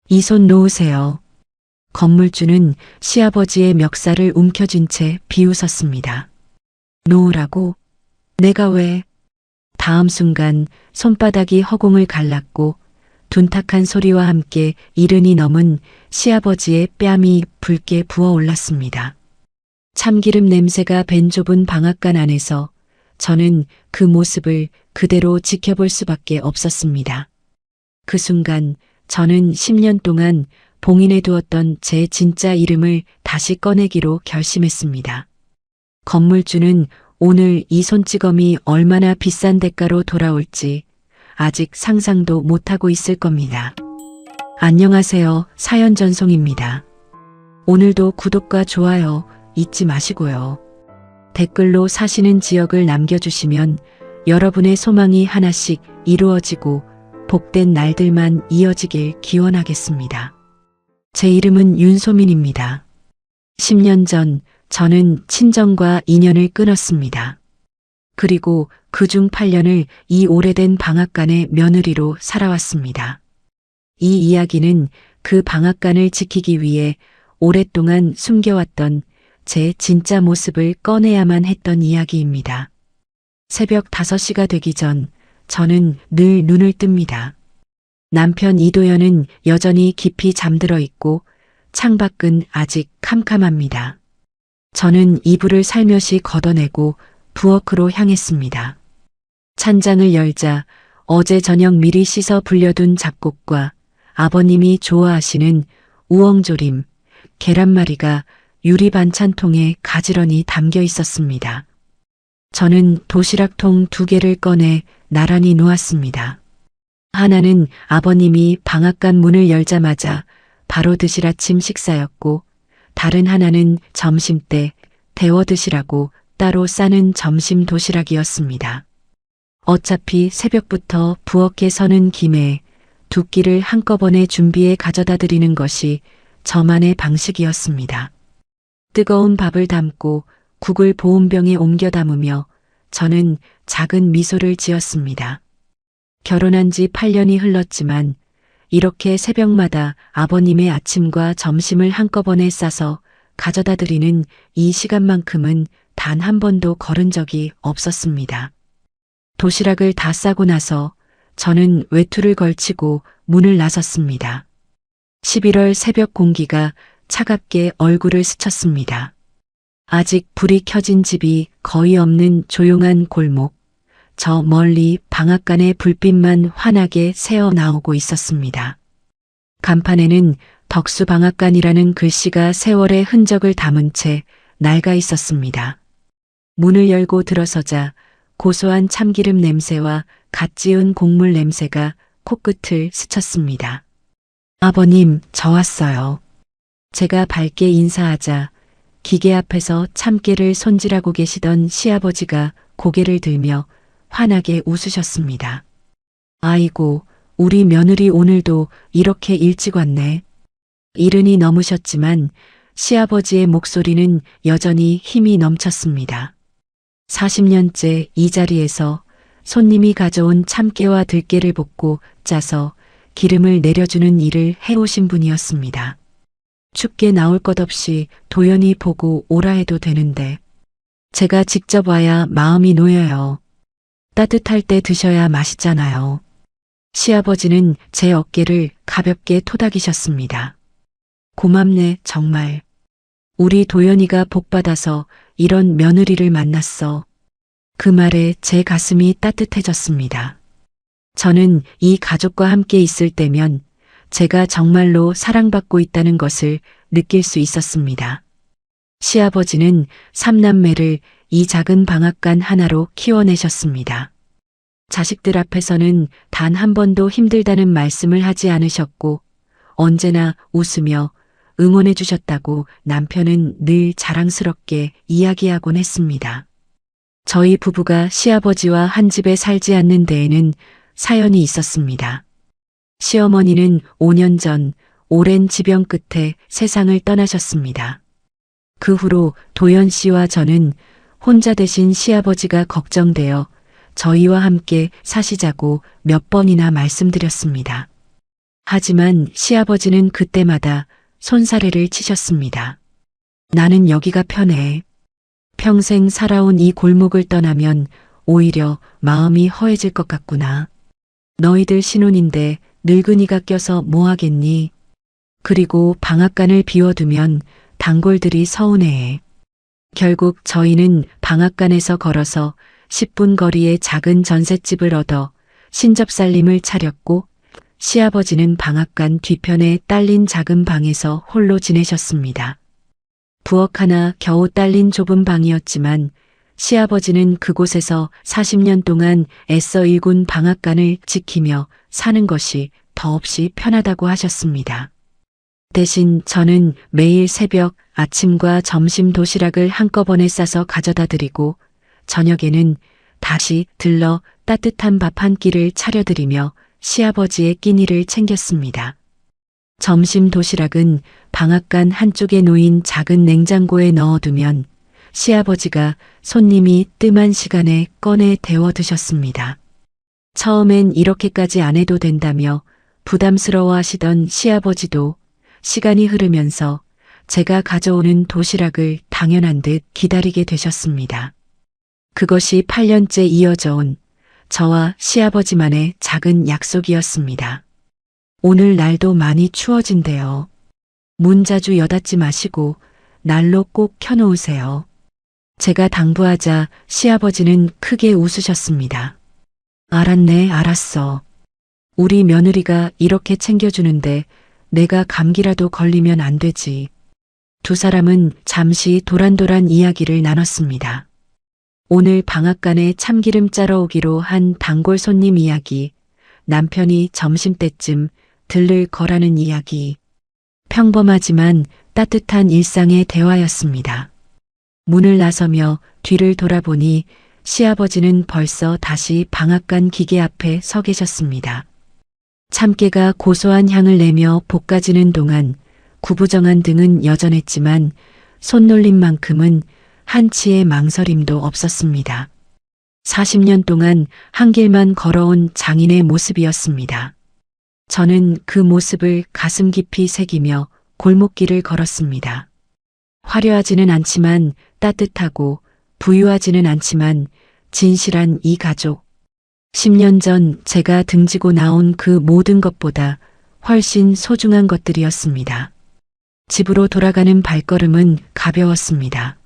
이 손 놓으세요. 건물주는 시아버지의 멱살을 움켜쥔 채 비웃었습니다. 놓으라고? 내가 왜? 다음 순간 손바닥이 허공을 갈랐고 둔탁한 소리와 함께 이른이 넘은 시아버지의 뺨이 붉게 부어올랐습니다. 참기름 냄새가 밴 좁은 방앗간 안에서 저는 그 모습을 그대로 지켜볼 수밖에 없었습니다. 그 순간 저는 10년 동안 봉인해 두었던 제 진짜 이름을 다시 꺼내기로 결심했습니다. 건물주는 오늘 이 손찌검이 얼마나 비싼 대가로 돌아올지 아직 상상도 못하고 있을 겁니다. 안녕하세요. 사연전송입니다. 오늘도 구독과 좋아요 잊지 마시고요. 댓글로 사시는 지역을 남겨주시면 여러분의 소망이 하나씩 이루어지고 복된 날들만 이어지길 기원하겠습니다. 제 이름은 윤소민입니다. 10년 전 저는 친정과 인연을 끊었습니다. 그리고 그중 8년을 이 오래된 방앗간의 며느리로 살아왔습니다. 이 이야기는 그 방앗간을 지키기 위해 오랫동안 숨겨왔던 제 진짜 모습을 꺼내야만 했던 이야기입니다. 새벽 5시가 되기 전 저는 늘 눈을 뜹니다. 남편 이도현은 여전히 깊이 잠들어 있고 창밖은 아직 캄캄합니다. 저는 이불을 살며시 걷어내고 부엌으로 향했습니다. 찬장을 열자 어제 저녁 미리 씻어 불려둔 잡곡과 아버님이 좋아하시는 우엉조림, 계란말이가 유리 반찬통에 가지런히 담겨 있었습니다. 저는 도시락통 2개를 꺼내 나란히 놓았습니다. 하나는 아버님이 방앗간 문을 열자마자 바로 드실 아침 식사였고 다른 하나는 점심때 데워 드시라고 따로 싸는 점심 도시락이었습니다. 어차피 새벽부터 부엌에 서는 김에 2끼를 한꺼번에 준비해 가져다 드리는 것이 저만의 방식이었습니다. 뜨거운 밥을 담고 국을 보온병에 옮겨 담으며 저는 작은 미소를 지었습니다. 결혼한 지 8년이 흘렀지만 이렇게 새벽마다 아버님의 아침과 점심을 한꺼번에 싸서 가져다 드리는 이 시간만큼은 단 한 번도 걸은 적이 없었습니다. 도시락을 다 싸고 나서 저는 외투를 걸치고 문을 나섰습니다. 11월 새벽 공기가 차갑게 얼굴을 스쳤습니다. 아직 불이 켜진 집이 거의 없는 조용한 골목, 저 멀리 방앗간의 불빛만 환하게 새어 나오고 있었습니다. 간판에는 덕수방앗간이라는 글씨가 세월의 흔적을 담은 채 낡아 있었습니다. 문을 열고 들어서자 고소한 참기름 냄새와 갓 지은 곡물 냄새가 코끝을 스쳤습니다. 아버님, 저 왔어요. 제가 밝게 인사하자 기계 앞에서 참깨를 손질하고 계시던 시아버지가 고개를 들며 환하게 웃으셨습니다. 아이고, 우리 며느리 오늘도 이렇게 일찍 왔네. 이른이 넘으셨지만 시아버지의 목소리는 여전히 힘이 넘쳤습니다. 40년째 이 자리에서 손님이 가져온 참깨와 들깨를 볶고 짜서 기름을 내려주는 일을 해오신 분이었습니다. 춥게 나올 것 없이 도연히 보고 오라 해도 되는데 제가 직접 와야 마음이 놓여요. 따뜻할 때 드셔야 맛있잖아요. 시아버지는 제 어깨를 가볍게 토닥이셨습니다. 고맙네, 정말. 우리 도연이가 복받아서 이런 며느리를 만났어. 그 말에 제 가슴이 따뜻해졌습니다. 저는 이 가족과 함께 있을 때면 제가 정말로 사랑받고 있다는 것을 느낄 수 있었습니다. 시아버지는 3남매를 이 작은 방앗간 하나로 키워내셨습니다. 자식들 앞에서는 단 한 번도 힘들다는 말씀을 하지 않으셨고 언제나 웃으며 응원해 주셨다고 남편은 늘 자랑스럽게 이야기하곤 했습니다. 저희 부부가 시아버지와 한 집에 살지 않는 데에는 사연이 있었습니다. 시어머니는 5년 전 오랜 지병 끝에 세상을 떠나셨습니다. 그 후로 도연 씨와 저는 혼자 되신 시아버지가 걱정되어 저희와 함께 사시자고 몇 번이나 말씀드렸습니다. 하지만 시아버지는 그때마다 손사래를 치셨습니다. 나는 여기가 편해. 평생 살아온 이 골목을 떠나면 오히려 마음이 허해질 것 같구나. 너희들 신혼인데 늙은이가 껴서 뭐 하겠니? 그리고 방앗간을 비워두면 단골들이 서운해해. 결국 저희는 방앗간에서 걸어서 10분 거리의 작은 전셋집을 얻어 신접살림을 차렸고 시아버지는 방앗간 뒤편에 딸린 작은 방에서 홀로 지내셨습니다. 부엌 하나 겨우 딸린 좁은 방이었지만 시아버지는 그곳에서 40년 동안 애써 일군 방앗간을 지키며 사는 것이 더없이 편하다고 하셨습니다. 대신 저는 매일 새벽 아침과 점심 도시락을 한꺼번에 싸서 가져다 드리고 저녁에는 다시 들러 따뜻한 밥 한 끼를 차려드리며 시아버지의 끼니를 챙겼습니다. 점심 도시락은 방앗간 한쪽에 놓인 작은 냉장고에 넣어두면 시아버지가 손님이 뜸한 시간에 꺼내 데워 드셨습니다. 처음엔 이렇게까지 안 해도 된다며 부담스러워 하시던 시아버지도 시간이 흐르면서 제가 가져오는 도시락을 당연한 듯 기다리게 되셨습니다. 그것이 8년째 이어져 온 저와 시아버지만의 작은 약속이었습니다. 오늘 날도 많이 추워진대요. 문 자주 여닫지 마시고 난로 꼭 켜놓으세요. 제가 당부하자 시아버지는 크게 웃으셨습니다. 알았네, 알았어. 우리 며느리가 이렇게 챙겨주는데 내가 감기라도 걸리면 안 되지. 두 사람은 잠시 도란도란 이야기를 나눴습니다. 오늘 방앗간에 참기름 짜러 오기로 한 단골 손님 이야기, 남편이 점심때쯤 들를 거라는 이야기. 평범하지만 따뜻한 일상의 대화였습니다. 문을 나서며 뒤를 돌아보니 시아버지는 벌써 다시 방앗간 기계 앞에 서 계셨습니다. 참깨가 고소한 향을 내며 볶아지는 동안 구부정한 등은 여전했지만 손놀림만큼은 한치의 망설임도 없었습니다. 40년 동안 한 길만 걸어온 장인의 모습이었습니다. 저는 그 모습을 가슴 깊이 새기며 골목길을 걸었습니다. 화려하지는 않지만 따뜻하고 부유하지는 않지만 진실한 이 가족. 10년 전 제가 등지고 나온 그 모든 것보다 훨씬 소중한 것들이었습니다. 집으로 돌아가는 발걸음은 가벼웠습니다.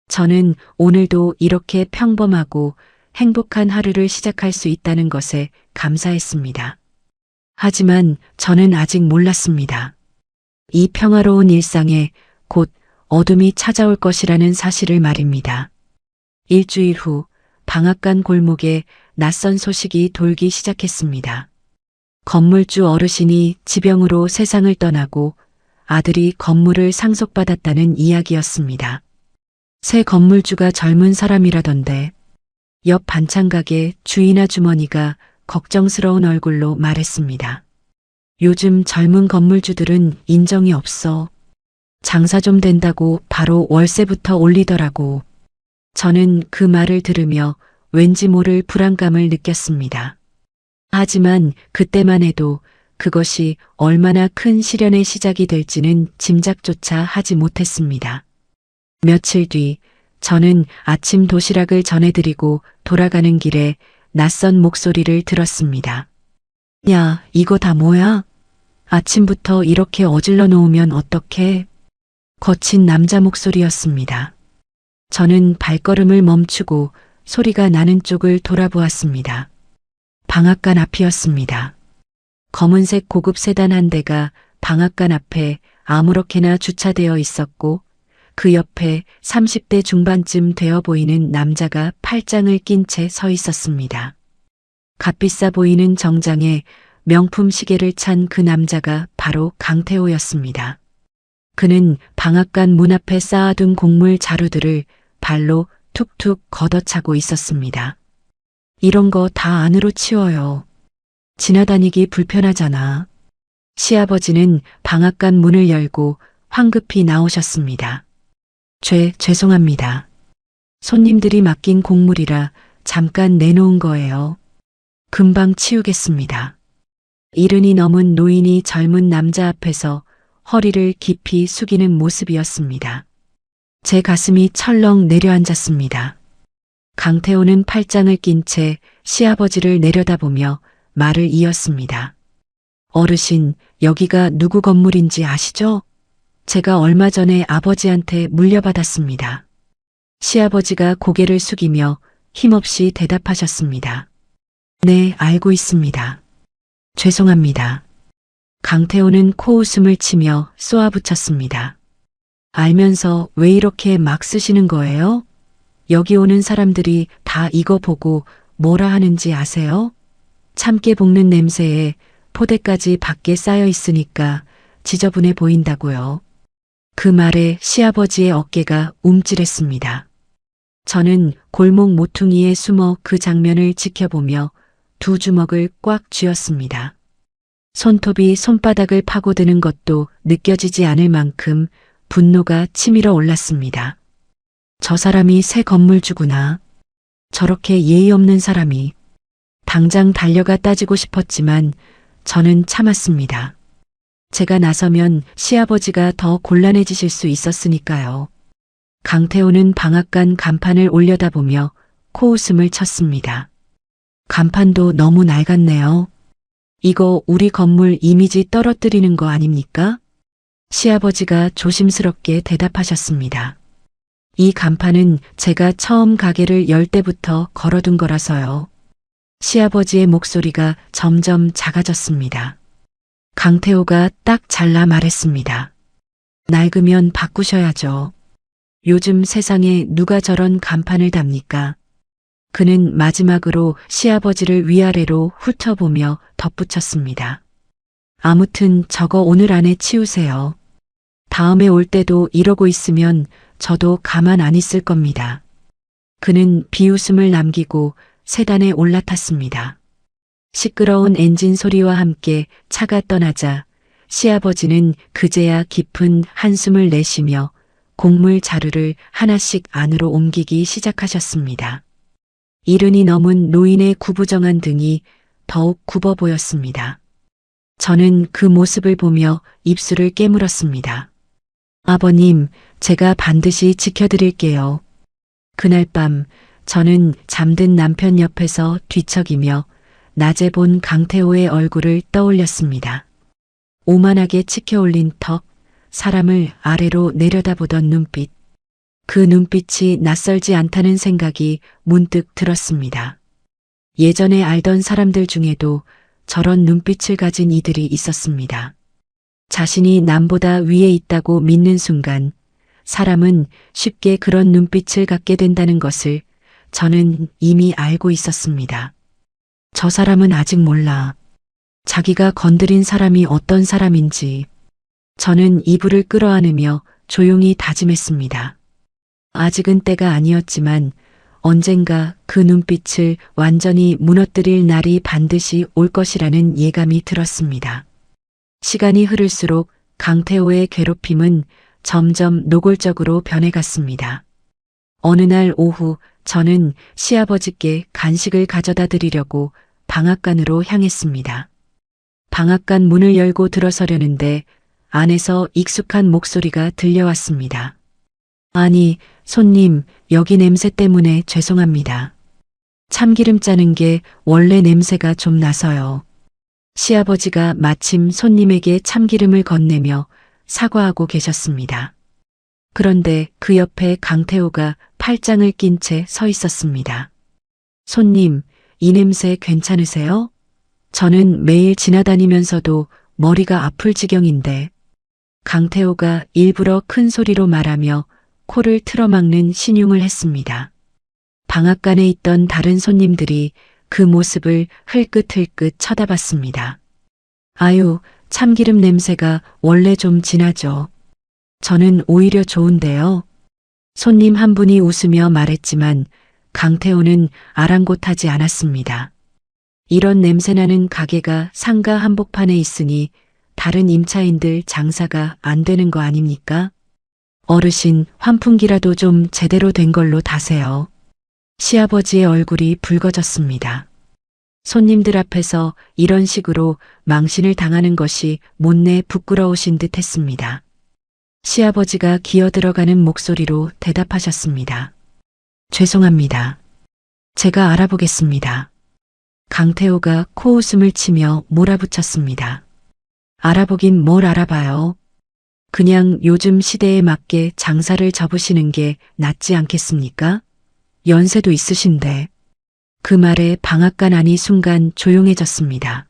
저는 오늘도 이렇게 평범하고 행복한 하루를 시작할 수 있다는 것에 감사했습니다. 하지만 저는 아직 몰랐습니다. 이 평화로운 일상에 곧 어둠이 찾아올 것이라는 사실을 말입니다. 일주일 후 방앗간 골목에 낯선 소식이 돌기 시작했습니다. 건물주 어르신이 지병으로 세상을 떠나고 아들이 건물을 상속받았다는 이야기였습니다. 새 건물주가 젊은 사람이라던데 옆 반찬가게 주인 아주머니가 걱정스러운 얼굴로 말했습니다. 요즘 젊은 건물주들은 인정이 없어. 장사 좀 된다고 바로 월세부터 올리더라고. 저는 그 말을 들으며 왠지 모를 불안감을 느꼈습니다. 하지만 그때만 해도 그것이 얼마나 큰 시련의 시작이 될지는 짐작조차 하지 못했습니다. 며칠 뒤 저는 아침 도시락을 전해드리고 돌아가는 길에 낯선 목소리를 들었습니다. 야, 이거 다 뭐야? 아침부터 이렇게 어질러 놓으면 어떡해? 거친 남자 목소리였습니다. 저는 발걸음을 멈추고 소리가 나는 쪽을 돌아보았습니다. 방앗간 앞이었습니다. 검은색 고급 세단 한 대가 방앗간 앞에 아무렇게나 주차되어 있었고 그 옆에 30대 중반쯤 되어 보이는 남자가 팔짱을 낀 채 서 있었습니다. 값비싸 보이는 정장에 명품 시계를 찬 그 남자가 바로 강태호였습니다. 그는 방앗간 문 앞에 쌓아둔 곡물 자루들을 발로 툭툭 걷어차고 있었습니다. 이런 거 다 안으로 치워요. 지나다니기 불편하잖아. 시아버지는 방앗간 문을 열고 황급히 나오셨습니다. 죄송합니다. 손님들이 맡긴 곡물이라 잠깐 내놓은 거예요. 금방 치우겠습니다. 이른이 넘은 노인이 젊은 남자 앞에서 허리를 깊이 숙이는 모습이었습니다. 제 가슴이 철렁 내려앉았습니다. 강태호는 팔짱을 낀 채 시아버지를 내려다보며 말을 이었습니다. 어르신, 여기가 누구 건물인지 아시죠? 제가 얼마 전에 아버지한테 물려받았습니다. 시아버지가 고개를 숙이며 힘없이 대답하셨습니다. 네, 알고 있습니다. 죄송합니다. 강태호는 코웃음을 치며 쏘아붙였습니다. 알면서 왜 이렇게 막 쓰시는 거예요? 여기 오는 사람들이 다 이거 보고 뭐라 하는지 아세요? 참깨 볶는 냄새에 포대까지 밖에 쌓여 있으니까 지저분해 보인다고요. 그 말에 시아버지의 어깨가 움찔했습니다. 저는 골목 모퉁이에 숨어 그 장면을 지켜보며 두 주먹을 꽉 쥐었습니다. 손톱이 손바닥을 파고드는 것도 느껴지지 않을 만큼 분노가 치밀어 올랐습니다. 저 사람이 새 건물주구나. 저렇게 예의 없는 사람이. 당장 달려가 따지고 싶었지만 저는 참았습니다. 제가 나서면 시아버지가 더 곤란해지실 수 있었으니까요. 강태호는 방앗간 간판을 올려다보며 코웃음을 쳤습니다. 간판도 너무 낡았네요. 이거 우리 건물 이미지 떨어뜨리는 거 아닙니까? 시아버지가 조심스럽게 대답하셨습니다. 이 간판은 제가 처음 가게를 열 때부터 걸어둔 거라서요. 시아버지의 목소리가 점점 작아졌습니다. 강태호가 딱 잘라 말했습니다. 낡으면 바꾸셔야죠. 요즘 세상에 누가 저런 간판을 답니까? 그는 마지막으로 시아버지를 위아래로 훑어보며 덧붙였습니다. 아무튼 저거 오늘 안에 치우세요. 다음에 올 때도 이러고 있으면 저도 가만 안 있을 겁니다. 그는 비웃음을 남기고 세단에 올라탔습니다. 시끄러운 엔진 소리와 함께 차가 떠나자 시아버지는 그제야 깊은 한숨을 내쉬며 곡물 자루를 하나씩 안으로 옮기기 시작하셨습니다. 이른이 넘은 노인의 구부정한 등이 더욱 굽어 보였습니다. 저는 그 모습을 보며 입술을 깨물었습니다. 아버님, 제가 반드시 지켜드릴게요. 그날 밤 저는 잠든 남편 옆에서 뒤척이며 낮에 본 강태호의 얼굴을 떠올렸습니다. 오만하게 치켜올린 턱, 사람을 아래로 내려다보던 눈빛. 그 눈빛이 낯설지 않다는 생각이 문득 들었습니다. 예전에 알던 사람들 중에도 저런 눈빛을 가진 이들이 있었습니다. 자신이 남보다 위에 있다고 믿는 순간 사람은 쉽게 그런 눈빛을 갖게 된다는 것을 저는 이미 알고 있었습니다. 저 사람은 아직 몰라. 자기가 건드린 사람이 어떤 사람인지. 저는 이불을 끌어안으며 조용히 다짐했습니다. 아직은 때가 아니었지만 언젠가 그 눈빛을 완전히 무너뜨릴 날이 반드시 올 것이라는 예감이 들었습니다. 시간이 흐를수록 강태호의 괴롭힘은 점점 노골적으로 변해갔습니다. 어느 날 오후 저는 시아버지께 간식을 가져다 드리려고 방앗간으로 향했습니다. 방앗간 문을 열고 들어서려는데 안에서 익숙한 목소리가 들려왔습니다. 아니, 손님, 여기 냄새 때문에 죄송합니다. 참기름 짜는 게 원래 냄새가 좀 나서요. 시아버지가 마침 손님에게 참기름을 건네며 사과하고 계셨습니다. 그런데 그 옆에 강태호가 팔짱을 낀 채 서 있었습니다. 손님, 이 냄새 괜찮으세요? 저는 매일 지나다니면서도 머리가 아플 지경인데. 강태호가 일부러 큰 소리로 말하며 코를 틀어막는 신용을 했습니다. 방앗간에 있던 다른 손님들이 그 모습을 흘끗흘끗 쳐다봤습니다. 아유, 참기름 냄새가 원래 좀 진하죠. 저는 오히려 좋은데요. 손님 한 분이 웃으며 말했지만 강태호는 아랑곳하지 않았습니다. 이런 냄새나는 가게가 상가 한복판에 있으니 다른 임차인들 장사가 안 되는 거 아닙니까? 어르신, 환풍기라도 좀 제대로 된 걸로 다세요. 시아버지의 얼굴이 붉어졌습니다. 손님들 앞에서 이런 식으로 망신을 당하는 것이 못내 부끄러우신 듯 했습니다. 시아버지가 기어들어가는 목소리로 대답하셨습니다. 죄송합니다. 제가 알아보겠습니다. 강태호가 코웃음을 치며 몰아붙였습니다. 알아보긴 뭘 알아봐요. 그냥 요즘 시대에 맞게 장사를 접으시는 게 낫지 않겠습니까? 연세도 있으신데. 그 말에 방앗간 안이 순간 조용해졌습니다.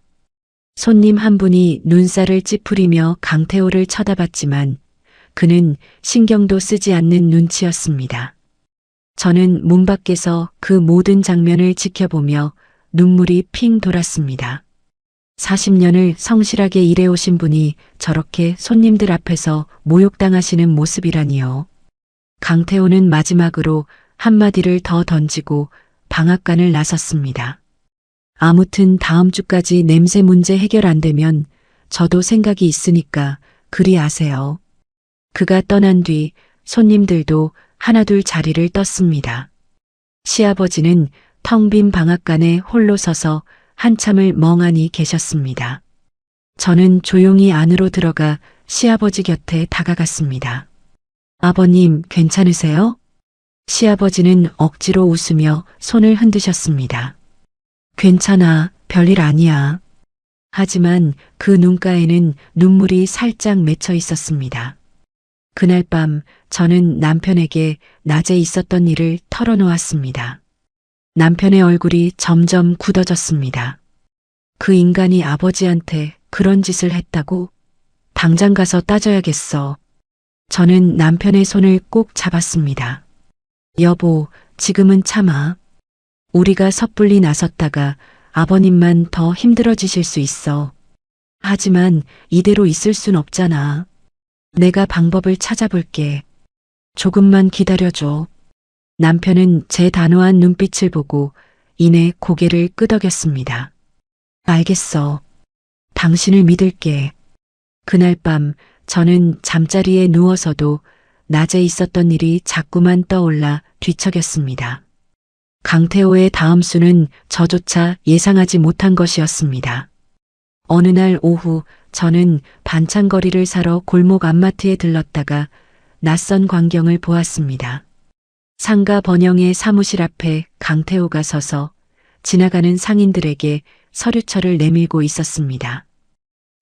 손님 한 분이 눈살을 찌푸리며 강태호를 쳐다봤지만 그는 신경도 쓰지 않는 눈치였습니다. 저는 문 밖에서 그 모든 장면을 지켜보며 눈물이 핑 돌았습니다. 40년을 성실하게 일해오신 분이 저렇게 손님들 앞에서 모욕당하시는 모습이라니요. 강태호는 마지막으로 한마디를 더 던지고 방앗간을 나섰습니다. 아무튼 다음 주까지 냄새 문제 해결 안 되면 저도 생각이 있으니까 그리 아세요. 그가 떠난 뒤 손님들도 하나둘 자리를 떴습니다. 시아버지는 텅 빈 방앗간에 홀로 서서 한참을 멍하니 계셨습니다. 저는 조용히 안으로 들어가 시아버지 곁에 다가갔습니다. 아버님, 괜찮으세요? 시아버지는 억지로 웃으며 손을 흔드셨습니다. 괜찮아, 별일 아니야. 하지만 그 눈가에는 눈물이 살짝 맺혀 있었습니다. 그날 밤 저는 남편에게 낮에 있었던 일을 털어놓았습니다. 남편의 얼굴이 점점 굳어졌습니다. 그 인간이 아버지한테 그런 짓을 했다고? 당장 가서 따져야겠어. 저는 남편의 손을 꼭 잡았습니다. 여보, 지금은 참아. 우리가 섣불리 나섰다가 아버님만 더 힘들어지실 수 있어. 하지만 이대로 있을 순 없잖아. 내가 방법을 찾아볼게. 조금만 기다려줘. 남편은 제 단호한 눈빛을 보고 이내 고개를 끄덕였습니다. 알겠어. 당신을 믿을게. 그날 밤 저는 잠자리에 누워서도 낮에 있었던 일이 자꾸만 떠올라 뒤척였습니다. 강태호의 다음 수는 저조차 예상하지 못한 것이었습니다. 어느 날 오후 저는 반찬거리를 사러 골목 앞마트에 들렀다가 낯선 광경을 보았습니다. 상가 번영의 사무실 앞에 강태호가 서서 지나가는 상인들에게 서류철을 내밀고 있었습니다.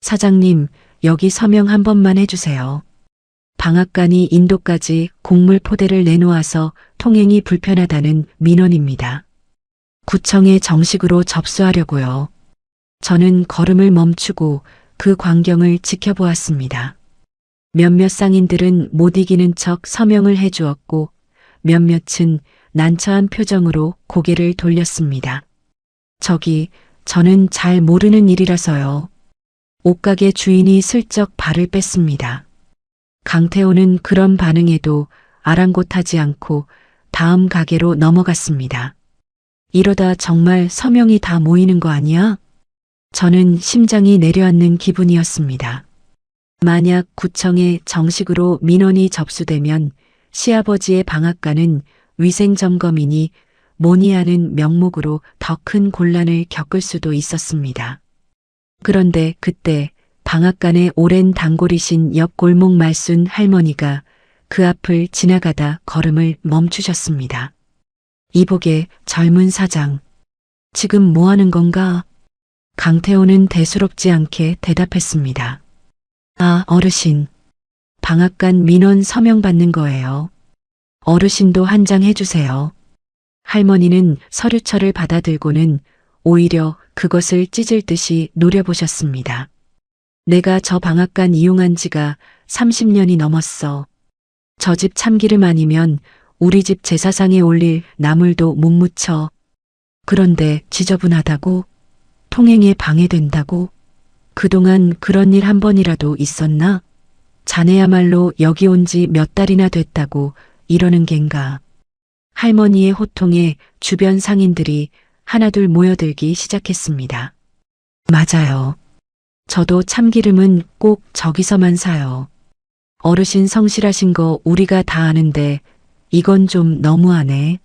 사장님, 여기 서명 한 번만 해주세요. 방앗간이 인도까지 곡물 포대를 내놓아서 통행이 불편하다는 민원입니다. 구청에 정식으로 접수하려고요. 저는 걸음을 멈추고 그 광경을 지켜보았습니다. 몇몇 상인들은 못 이기는 척 서명을 해주었고 몇몇은 난처한 표정으로 고개를 돌렸습니다. 저는 잘 모르는 일이라서요. 옷가게 주인이 슬쩍 발을 뺐습니다. 강태호는 그런 반응에도 아랑곳하지 않고 다음 가게로 넘어갔습니다. 이러다 정말 서명이 다 모이는 거 아니야? 저는 심장이 내려앉는 기분이었습니다. 만약 구청에 정식으로 민원이 접수되면 시아버지의 방앗간은 위생점검이니 뭐니 하는 명목으로 더 큰 곤란을 겪을 수도 있었습니다. 그런데 그때 방앗간에 오랜 단골이신 옆 골목 말순 할머니가 그 앞을 지나가다 걸음을 멈추셨습니다. 이복의 젊은 사장, 지금 뭐 하는 건가? 강태호는 대수롭지 않게 대답했습니다. 아, 어르신. 방앗간 민원 서명 받는 거예요. 어르신도 한 장 해주세요. 할머니는 서류철을 받아들고는 오히려 그것을 찢을 듯이 노려보셨습니다. 내가 저 방앗간 이용한 지가 30년이 넘었어. 저 집 참기름 아니면 우리 집 제사상에 올릴 나물도 못 묻혀. 그런데 지저분하다고? 통행에 방해된다고? 그동안 그런 일 한 번이라도 있었나? 자네야말로 여기 온 지 몇 달이나 됐다고 이러는 겐가. 할머니의 호통에 주변 상인들이 하나둘 모여들기 시작했습니다. 맞아요. 저도 참기름은 꼭 저기서만 사요. 어르신 성실하신 거 우리가 다 아는데 이건 좀 너무하네.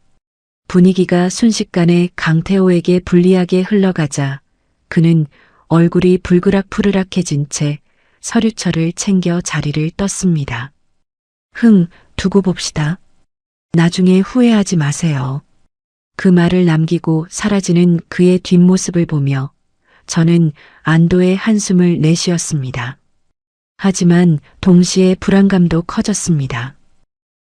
분위기가 순식간에 강태호에게 불리하게 흘러가자 그는 얼굴이 불그락푸르락해진 채 서류철을 챙겨 자리를 떴습니다. 두고 봅시다. 나중에 후회하지 마세요. 그 말을 남기고 사라지는 그의 뒷모습을 보며 저는 안도의 한숨을 내쉬었습니다. 하지만 동시에 불안감도 커졌습니다.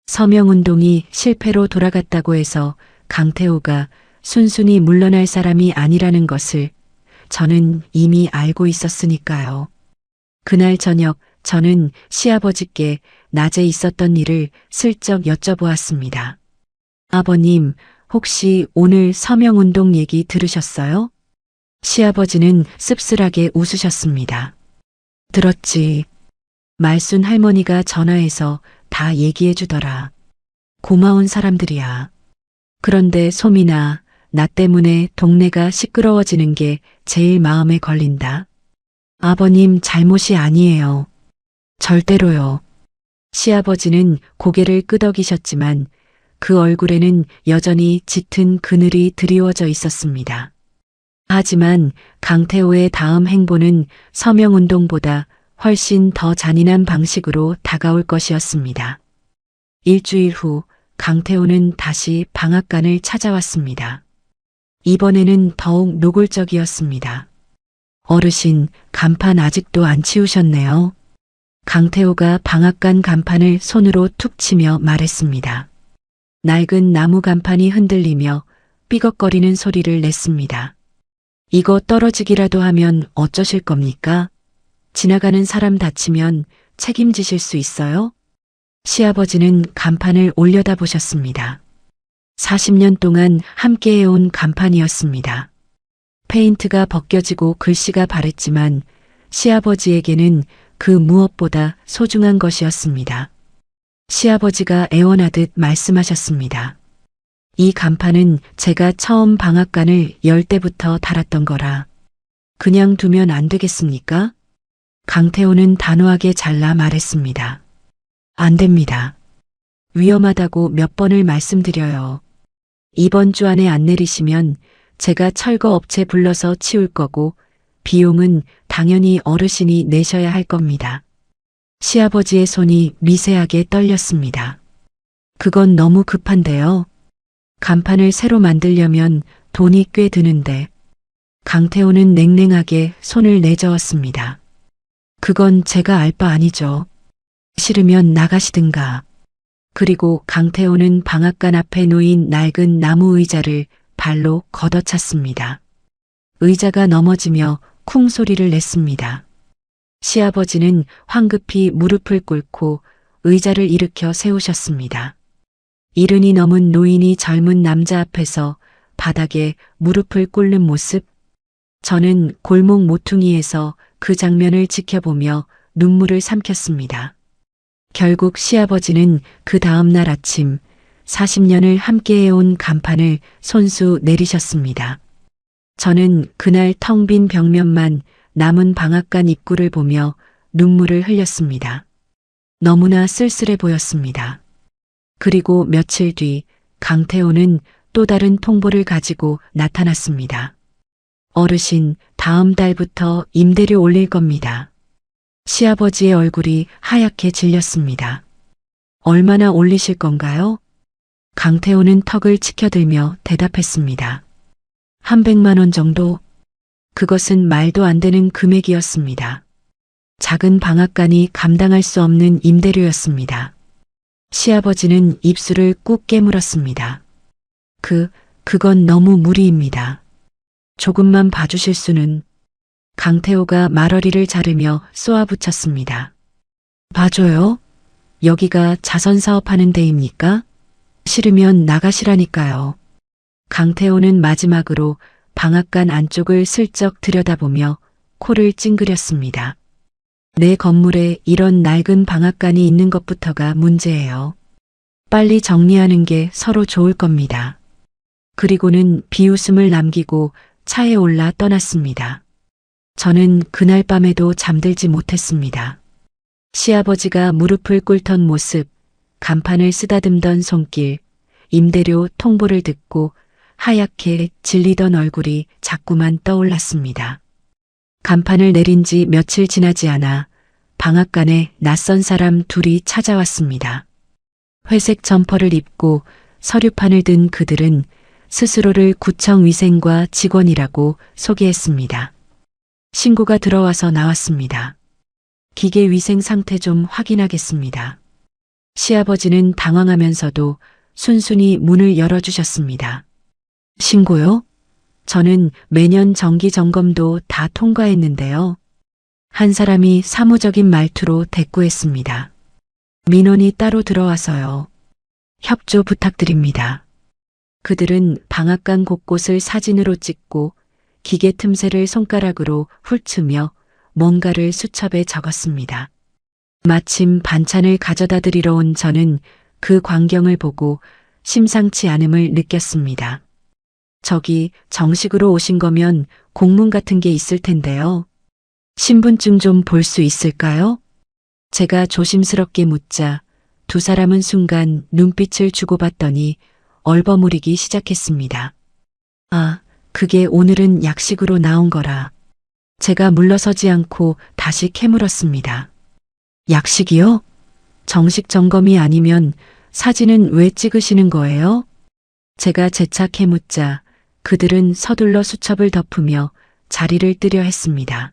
서명운동이 실패로 돌아갔다고 해서 강태호가 순순히 물러날 사람이 아니라는 것을 저는 이미 알고 있었으니까요. 그날 저녁 저는 시아버지께 낮에 있었던 일을 슬쩍 여쭤보았습니다. 아버님, 혹시 오늘 서명운동 얘기 들으셨어요? 시아버지는 씁쓸하게 웃으셨습니다. 들었지. 말순 할머니가 전화해서 다 얘기해 주더라. 고마운 사람들이야. 그런데 소민아, 나 때문에 동네가 시끄러워지는 게 제일 마음에 걸린다. 아버님 잘못이 아니에요. 절대로요. 시아버지는 고개를 끄덕이셨지만 그 얼굴에는 여전히 짙은 그늘이 드리워져 있었습니다. 하지만 강태호의 다음 행보는 서명운동보다 훨씬 더 잔인한 방식으로 다가올 것이었습니다. 일주일 후 강태호는 다시 방앗간을 찾아왔습니다. 이번에는 더욱 노골적이었습니다. 어르신, 간판 아직도 안 치우셨네요. 강태호가 방앗간 간판을 손으로 툭 치며 말했습니다. 낡은 나무 간판이 흔들리며 삐걱거리는 소리를 냈습니다. 이거 떨어지기라도 하면 어쩌실 겁니까? 지나가는 사람 다치면 책임지실 수 있어요? 시아버지는 간판을 올려다보셨습니다. 40년 동안 함께해온 간판이었습니다. 페인트가 벗겨지고 글씨가 바랬지만 시아버지에게는 그 무엇보다 소중한 것이었습니다. 시아버지가 애원하듯 말씀하셨습니다. 이 간판은 제가 처음 방앗간을 열 때부터 달았던 거라. 그냥 두면 안 되겠습니까? 강태호는 단호하게 잘라 말했습니다. 안 됩니다. 위험하다고 몇 번을 말씀드려요. 이번 주 안에 안 내리시면 제가 철거 업체 불러서 치울 거고 비용은 당연히 어르신이 내셔야 할 겁니다. 시아버지의 손이 미세하게 떨렸습니다. 그건 너무 급한데요. 간판을 새로 만들려면 돈이 꽤 드는데. 강태호는 냉랭하게 손을 내저었습니다. 그건 제가 알 바 아니죠. 싫으면 나가시든가. 그리고 강태호는 방앗간 앞에 놓인 낡은 나무 의자를 발로 걷어찼습니다. 의자가 넘어지며 쿵 소리를 냈습니다. 시아버지는 황급히 무릎을 꿇고 의자를 일으켜 세우셨습니다. 이른이 넘은 노인이 젊은 남자 앞에서 바닥에 무릎을 꿇는 모습. 저는 골목 모퉁이에서 그 장면을 지켜보며 눈물을 삼켰습니다. 결국 시아버지는 그 다음 날 아침 40년을 함께해온 간판을 손수 내리셨습니다. 저는 그날 텅 빈 벽면만 남은 방앗간 입구를 보며 눈물을 흘렸습니다. 너무나 쓸쓸해 보였습니다. 그리고 며칠 뒤 강태호는 또 다른 통보를 가지고 나타났습니다. 어르신, 다음 달부터 임대료 올릴 겁니다. 시아버지의 얼굴이 하얗게 질렸습니다. 얼마나 올리실 건가요? 강태호는 턱을 치켜들며 대답했습니다. 100만 원 정도? 그것은 말도 안 되는 금액이었습니다. 작은 방앗간이 감당할 수 없는 임대료였습니다. 시아버지는 입술을 꾹 깨물었습니다. 그건 너무 무리입니다. 조금만 봐주실 수는. 강태호가 말어리를 자르며 쏘아붙였습니다. 봐줘요? 여기가 자선사업하는 데입니까? 싫으면 나가시라니까요. 강태호는 마지막으로 방앗간 안쪽을 슬쩍 들여다보며 코를 찡그렸습니다. 내 건물에 이런 낡은 방앗간이 있는 것부터가 문제예요. 빨리 정리하는 게 서로 좋을 겁니다. 그리고는 비웃음을 남기고 차에 올라 떠났습니다. 저는 그날 밤에도 잠들지 못했습니다. 시아버지가 무릎을 꿇던 모습, 간판을 쓰다듬던 손길, 임대료 통보를 듣고 하얗게 질리던 얼굴이 자꾸만 떠올랐습니다. 간판을 내린 지 며칠 지나지 않아 방앗간에 낯선 사람 둘이 찾아왔습니다. 회색 점퍼를 입고 서류판을 든 그들은 스스로를 구청 위생과 직원이라고 소개했습니다. 신고가 들어와서 나왔습니다. 기계 위생 상태 좀 확인하겠습니다. 시아버지는 당황하면서도 순순히 문을 열어주셨습니다. 신고요? 저는 매년 정기 점검도 다 통과했는데요. 한 사람이 사무적인 말투로 대꾸했습니다. 민원이 따로 들어와서요. 협조 부탁드립니다. 그들은 방앗간 곳곳을 사진으로 찍고 기계 틈새를 손가락으로 훑으며 뭔가를 수첩에 적었습니다. 마침 반찬을 가져다 드리러 온 저는 그 광경을 보고 심상치 않음을 느꼈습니다. 저기 정식으로 오신 거면 공문 같은 게 있을 텐데요. 신분증 좀 볼 수 있을까요? 제가 조심스럽게 묻자 두 사람은 순간 눈빛을 주고받더니 얼버무리기 시작했습니다. 아, 그게 오늘은 약식으로 나온 거라. 제가 물러서지 않고 다시 캐물었습니다. 약식이요? 정식 점검이 아니면 사진은 왜 찍으시는 거예요? 제가 재차 캐묻자 그들은 서둘러 수첩을 덮으며 자리를 뜨려 했습니다.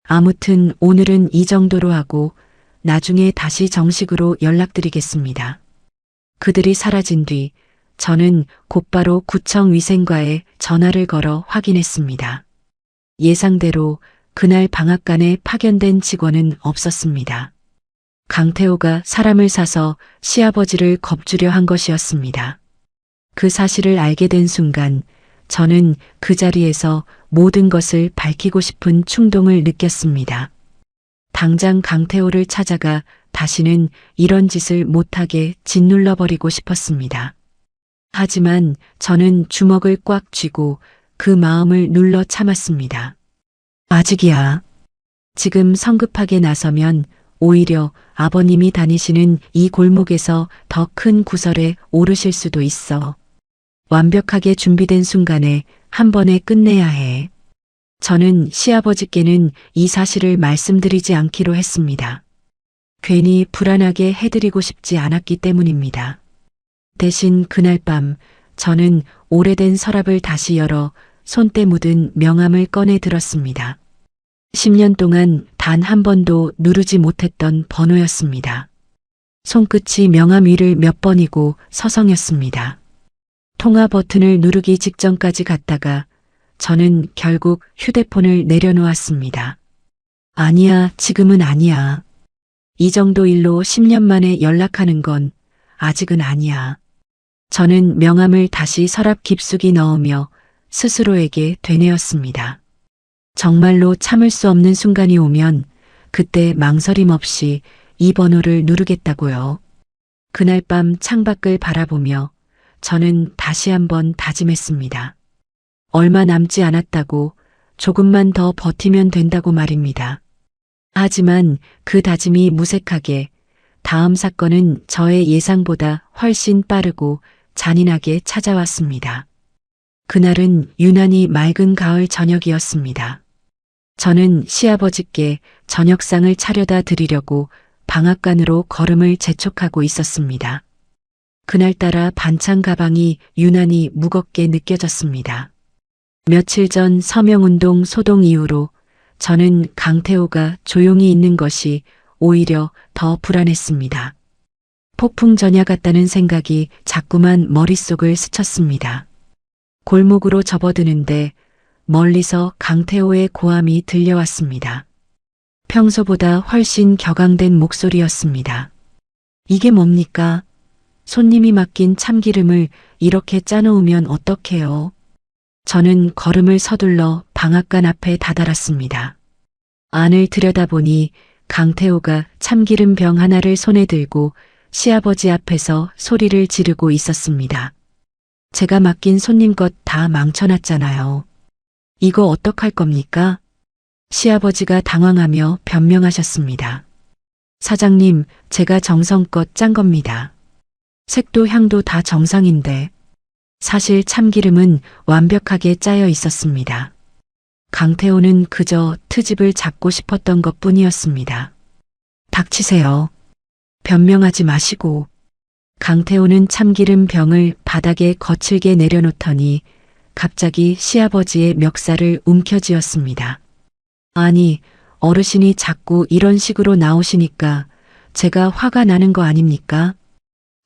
아무튼 오늘은 이 정도로 하고 나중에 다시 정식으로 연락드리겠습니다. 그들이 사라진 뒤 저는 곧바로 구청 위생과에 전화를 걸어 확인했습니다. 예상대로 그날 방앗간에 파견된 직원은 없었습니다. 강태호가 사람을 사서 시아버지를 겁주려 한 것이었습니다. 그 사실을 알게 된 순간 저는 그 자리에서 모든 것을 밝히고 싶은 충동을 느꼈습니다. 당장 강태호를 찾아가 다시는 이런 짓을 못하게 짓눌러버리고 싶었습니다. 하지만 저는 주먹을 꽉 쥐고 그 마음을 눌러 참았습니다. 아직이야. 지금 성급하게 나서면 오히려 아버님이 다니시는 이 골목에서 더 큰 구설에 오르실 수도 있어. 완벽하게 준비된 순간에 한 번에 끝내야 해. 저는 시아버지께는 이 사실을 말씀드리지 않기로 했습니다. 괜히 불안하게 해드리고 싶지 않았기 때문입니다. 대신 그날 밤 저는 오래된 서랍을 다시 열어 손때 묻은 명함을 꺼내 들었습니다. 10년 동안 단 한 번도 누르지 못했던 번호였습니다. 손끝이 명함 위를 몇 번이고 서성였습니다. 통화 버튼을 누르기 직전까지 갔다가 저는 결국 휴대폰을 내려놓았습니다. 아니야, 지금은 아니야. 이 정도 일로 10년 만에 연락하는 건 아직은 아니야. 저는 명함을 다시 서랍 깊숙이 넣으며 스스로에게 되뇌었습니다. 정말로 참을 수 없는 순간이 오면 그때 망설임 없이 이 번호를 누르겠다고요. 그날 밤 창밖을 바라보며 저는 다시 한번 다짐했습니다. 얼마 남지 않았다고, 조금만 더 버티면 된다고 말입니다. 하지만 그 다짐이 무색하게 다음 사건은 저의 예상보다 훨씬 빠르고 잔인하게 찾아왔습니다. 그날은 유난히 맑은 가을 저녁이었습니다. 저는 시아버지께 저녁상을 차려다 드리려고 방앗간으로 걸음을 재촉하고 있었습니다. 그날따라 반찬 가방이 유난히 무겁게 느껴졌습니다. 며칠 전 서명운동 소동 이후로 저는 강태호가 조용히 있는 것이 오히려 더 불안했습니다. 폭풍 전야 같다는 생각이 자꾸만 머릿속을 스쳤습니다. 골목으로 접어드는데 멀리서 강태호의 고함이 들려왔습니다. 평소보다 훨씬 격앙된 목소리였습니다. 이게 뭡니까? 손님이 맡긴 참기름을 이렇게 짜놓으면 어떡해요? 저는 걸음을 서둘러 방앗간 앞에 다다랐습니다. 안을 들여다보니 강태호가 참기름 병 하나를 손에 들고 시아버지 앞에서 소리를 지르고 있었습니다. 제가 맡긴 손님 것 다 망쳐놨잖아요. 이거 어떡할 겁니까? 시아버지가 당황하며 변명하셨습니다. 사장님, 제가 정성껏 짠 겁니다. 색도 향도 다 정상인데 사실 참기름은 완벽하게 짜여 있었습니다. 강태호는 그저 트집을 잡고 싶었던 것 뿐이었습니다. 닥치세요. 변명하지 마시고. 강태호는 참기름 병을 바닥에 거칠게 내려놓더니 갑자기 시아버지의 멱살을 움켜쥐었습니다. 아니, 어르신이 자꾸 이런 식으로 나오시니까 제가 화가 나는 거 아닙니까?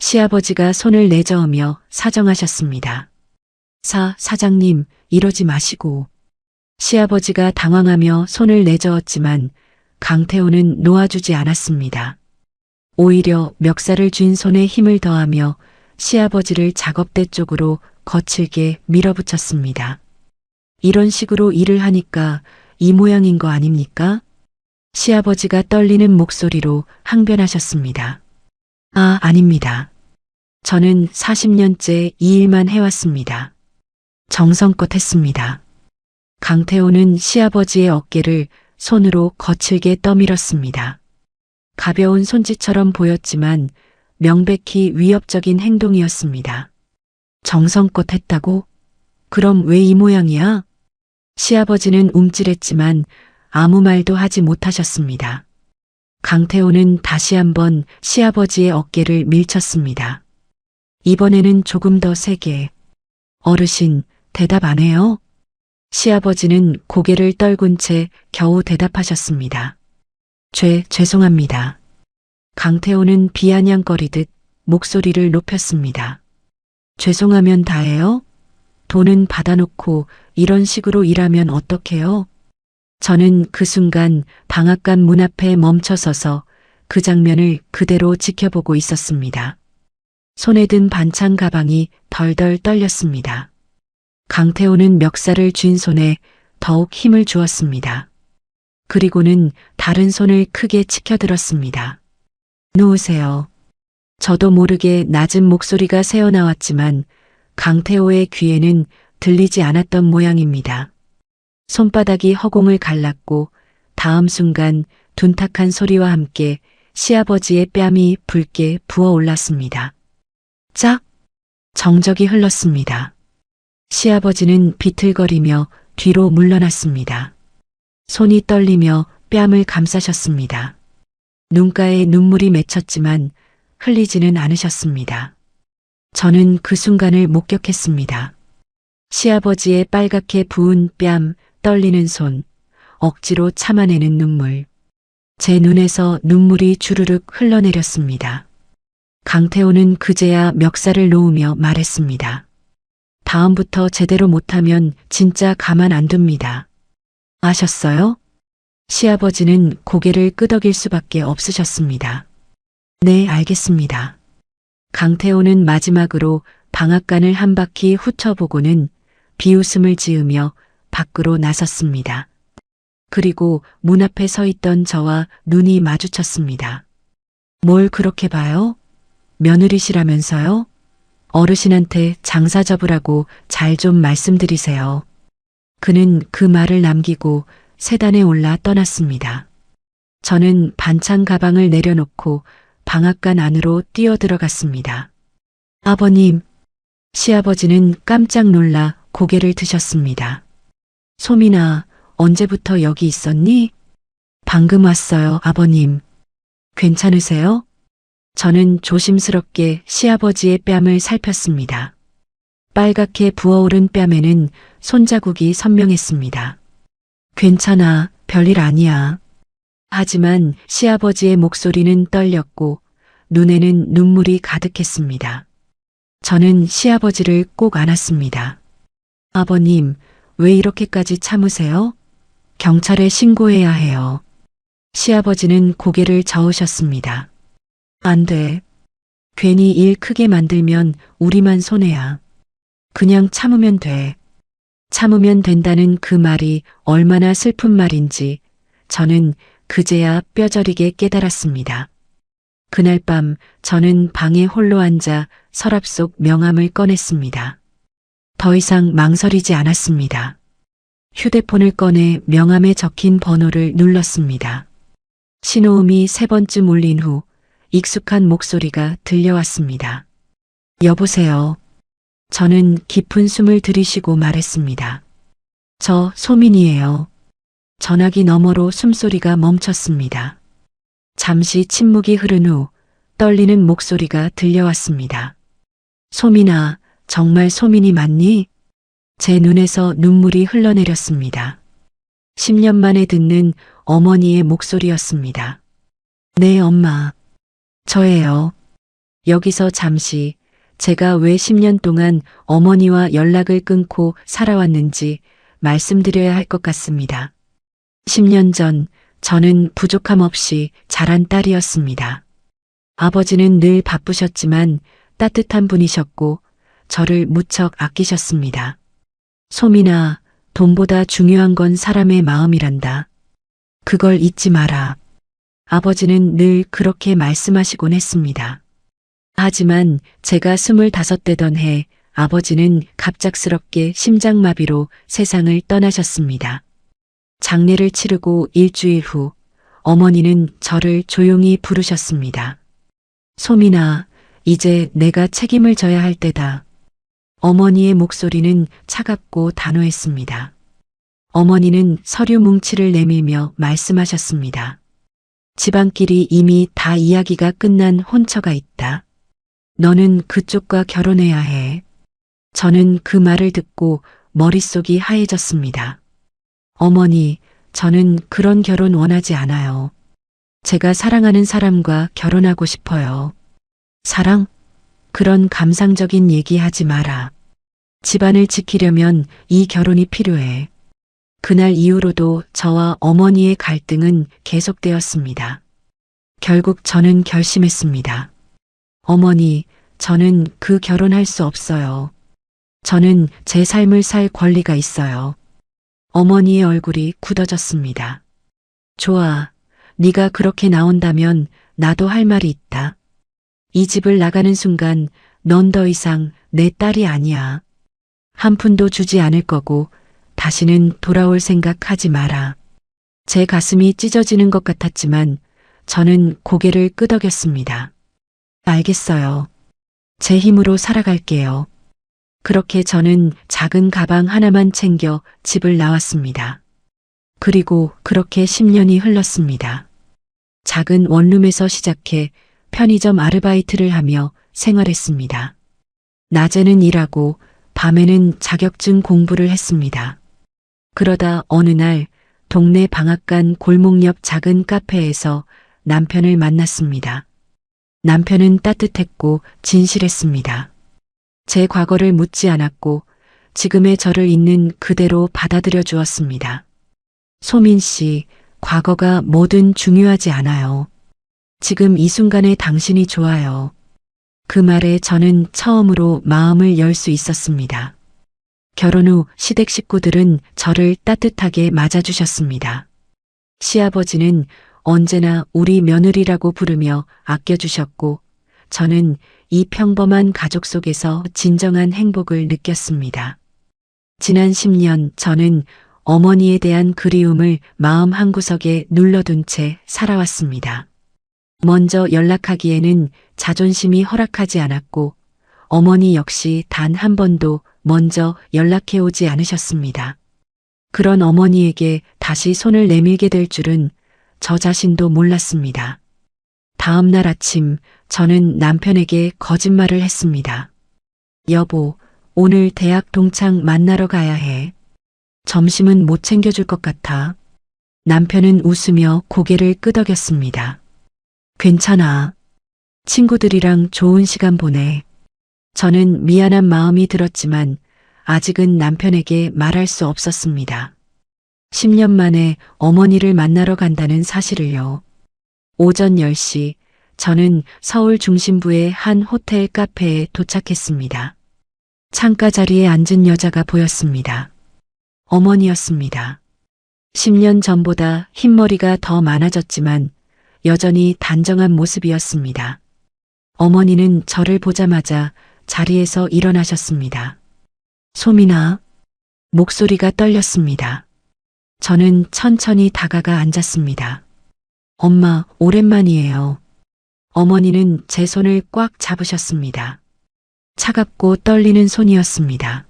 시아버지가 손을 내저으며 사정하셨습니다. 사장님, 이러지 마시고. 시아버지가 당황하며 손을 내저었지만 강태호는 놓아주지 않았습니다. 오히려 멱살을 쥔 손에 힘을 더하며 시아버지를 작업대 쪽으로 거칠게 밀어붙였습니다. 이런 식으로 일을 하니까 이 모양인 거 아닙니까? 시아버지가 떨리는 목소리로 항변하셨습니다. 아닙니다. 저는 40년째 이 일만 해왔습니다. 정성껏 했습니다. 강태호는 시아버지의 어깨를 손으로 거칠게 떠밀었습니다. 가벼운 손짓처럼 보였지만 명백히 위협적인 행동이었습니다. 정성껏 했다고? 그럼 왜 이 모양이야? 시아버지는 움찔했지만 아무 말도 하지 못하셨습니다. 강태호는 다시 한번 시아버지의 어깨를 밀쳤습니다. 이번에는 조금 더 세게. 어르신, 대답 안 해요? 시아버지는 고개를 떨군 채 겨우 대답하셨습니다. 죄송합니다. 강태호는 비아냥거리듯 목소리를 높였습니다. 죄송하면 다해요? 돈은 받아놓고 이런 식으로 일하면 어떡해요? 저는 그 순간 방앗간 문 앞에 멈춰서서 그 장면을 그대로 지켜보고 있었습니다. 손에 든 반찬 가방이 덜덜 떨렸습니다. 강태호는 멱살을 쥔 손에 더욱 힘을 주었습니다. 그리고는 다른 손을 크게 치켜들었습니다. 놓으세요. 저도 모르게 낮은 목소리가 새어나왔지만 강태호의 귀에는 들리지 않았던 모양입니다. 손바닥이 허공을 갈랐고 다음 순간 둔탁한 소리와 함께 시아버지의 뺨이 붉게 부어올랐습니다. 짝! 정적이 흘렀습니다. 시아버지는 비틀거리며 뒤로 물러났습니다. 손이 떨리며 뺨을 감싸셨습니다. 눈가에 눈물이 맺혔지만 흘리지는 않으셨습니다. 저는 그 순간을 목격했습니다. 시아버지의 빨갛게 부은 뺨, 떨리는 손, 억지로 참아내는 눈물. 제 눈에서 눈물이 주르륵 흘러내렸습니다. 강태호는 그제야 멱살을 놓으며 말했습니다. 다음부터 제대로 못하면 진짜 가만 안 둡니다. 아셨어요? 시아버지는 고개를 끄덕일 수밖에 없으셨습니다. 네, 알겠습니다. 강태호는 마지막으로 방앗간을 한 바퀴 훑어보고는 비웃음을 지으며 밖으로 나섰습니다. 그리고 문 앞에 서 있던 저와 눈이 마주쳤습니다. 뭘 그렇게 봐요? 며느리시라면서요? 어르신한테 장사 접으라고 잘 좀 말씀드리세요. 그는 그 말을 남기고 세단에 올라 떠났습니다. 저는 반찬 가방을 내려놓고 방앗간 안으로 뛰어들어갔습니다. 아버님, 시아버지는 깜짝 놀라 고개를 드셨습니다. 소민아, 언제부터 여기 있었니? 방금 왔어요, 아버님. 괜찮으세요? 저는 조심스럽게 시아버지의 뺨을 살폈습니다. 빨갛게 부어오른 뺨에는 손자국이 선명했습니다. 괜찮아, 별일 아니야. 하지만 시아버지의 목소리는 떨렸고 눈에는 눈물이 가득했습니다. 저는 시아버지를 꼭 안았습니다. 아버님, 왜 이렇게까지 참으세요? 경찰에 신고해야 해요. 시아버지는 고개를 저으셨습니다. 안 돼. 괜히 일 크게 만들면 우리만 손해야. 그냥 참으면 돼. 참으면 된다는 그 말이 얼마나 슬픈 말인지 저는 그제야 뼈저리게 깨달았습니다. 그날 밤 저는 방에 홀로 앉아 서랍 속 명함을 꺼냈습니다. 더 이상 망설이지 않았습니다. 휴대폰을 꺼내 명함에 적힌 번호를 눌렀습니다. 신호음이 3번쯤 울린 후 익숙한 목소리가 들려왔습니다. 여보세요. 저는 깊은 숨을 들이쉬고 말했습니다. 저 소민이에요. 전화기 너머로 숨소리가 멈췄습니다. 잠시 침묵이 흐른 후 떨리는 목소리가 들려왔습니다. 소민아, 정말 소민이 맞니? 제 눈에서 눈물이 흘러내렸습니다. 10년 만에 듣는 어머니의 목소리였습니다. 네, 엄마. 저예요. 여기서 잠시 제가 왜 10년 동안 어머니와 연락을 끊고 살아왔는지 말씀드려야 할 것 같습니다. 10년 전 저는 부족함 없이 자란 딸이었습니다. 아버지는 늘 바쁘셨지만 따뜻한 분이셨고 저를 무척 아끼셨습니다. 소민아, 돈보다 중요한 건 사람의 마음이란다. 그걸 잊지 마라. 아버지는 늘 그렇게 말씀하시곤 했습니다. 하지만 제가 25되던 해 아버지는 갑작스럽게 심장마비로 세상을 떠나셨습니다. 장례를 치르고 일주일 후 어머니는 저를 조용히 부르셨습니다. 소민아, 이제 내가 책임을 져야 할 때다. 어머니의 목소리는 차갑고 단호했습니다. 어머니는 서류 뭉치를 내밀며 말씀하셨습니다. 집안끼리 이미 다 이야기가 끝난 혼처가 있다. 너는 그쪽과 결혼해야 해. 저는 그 말을 듣고 머릿속이 하얘졌습니다. 어머니, 저는 그런 결혼 원하지 않아요. 제가 사랑하는 사람과 결혼하고 싶어요. 사랑? 그런 감상적인 얘기 하지 마라. 집안을 지키려면 이 결혼이 필요해. 그날 이후로도 저와 어머니의 갈등은 계속되었습니다. 결국 저는 결심했습니다. 어머니, 저는 그 결혼할 수 없어요. 저는 제 삶을 살 권리가 있어요. 어머니의 얼굴이 굳어졌습니다. 좋아, 네가 그렇게 나온다면 나도 할 말이 있다. 이 집을 나가는 순간 넌 더 이상 내 딸이 아니야. 한 푼도 주지 않을 거고 다시는 돌아올 생각하지 마라. 제 가슴이 찢어지는 것 같았지만 저는 고개를 끄덕였습니다. 알겠어요. 제 힘으로 살아갈게요. 그렇게 저는 작은 가방 하나만 챙겨 집을 나왔습니다. 그리고 그렇게 10년이 흘렀습니다. 작은 원룸에서 시작해 편의점 아르바이트를 하며 생활했습니다. 낮에는 일하고 밤에는 자격증 공부를 했습니다. 그러다 어느 날 동네 방앗간 골목 옆 작은 카페에서 남편을 만났습니다. 남편은 따뜻했고 진실했습니다. 제 과거를 묻지 않았고 지금의 저를 있는 그대로 받아들여 주었습니다. 소민 씨, 과거가 뭐든 중요하지 않아요. 지금 이 순간에 당신이 좋아요. 그 말에 저는 처음으로 마음을 열 수 있었습니다. 결혼 후 시댁 식구들은 저를 따뜻하게 맞아주셨습니다. 시아버지는 언제나 우리 며느리라고 부르며 아껴주셨고 저는 이 평범한 가족 속에서 진정한 행복을 느꼈습니다. 지난 10년 저는 어머니에 대한 그리움을 마음 한구석에 눌러둔 채 살아왔습니다. 먼저 연락하기에는 자존심이 허락하지 않았고 어머니 역시 단 한 번도 먼저 연락해오지 않으셨습니다. 그런 어머니에게 다시 손을 내밀게 될 줄은 저 자신도 몰랐습니다. 다음 날 아침 저는 남편에게 거짓말을 했습니다. 여보, 오늘 대학 동창 만나러 가야 해. 점심은 못 챙겨줄 것 같아. 남편은 웃으며 고개를 끄덕였습니다. 괜찮아. 친구들이랑 좋은 시간 보내. 저는 미안한 마음이 들었지만 아직은 남편에게 말할 수 없었습니다. 10년 만에 어머니를 만나러 간다는 사실을요. 오전 10시 저는 서울 중심부의 한 호텔 카페에 도착했습니다. 창가 자리에 앉은 여자가 보였습니다. 어머니였습니다. 10년 전보다 흰머리가 더 많아졌지만 여전히 단정한 모습이었습니다. 어머니는 저를 보자마자 자리에서 일어나셨습니다. 소민아, 목소리가 떨렸습니다. 저는 천천히 다가가 앉았습니다. 엄마, 오랜만이에요. 어머니는 제 손을 꽉 잡으셨습니다. 차갑고 떨리는 손이었습니다.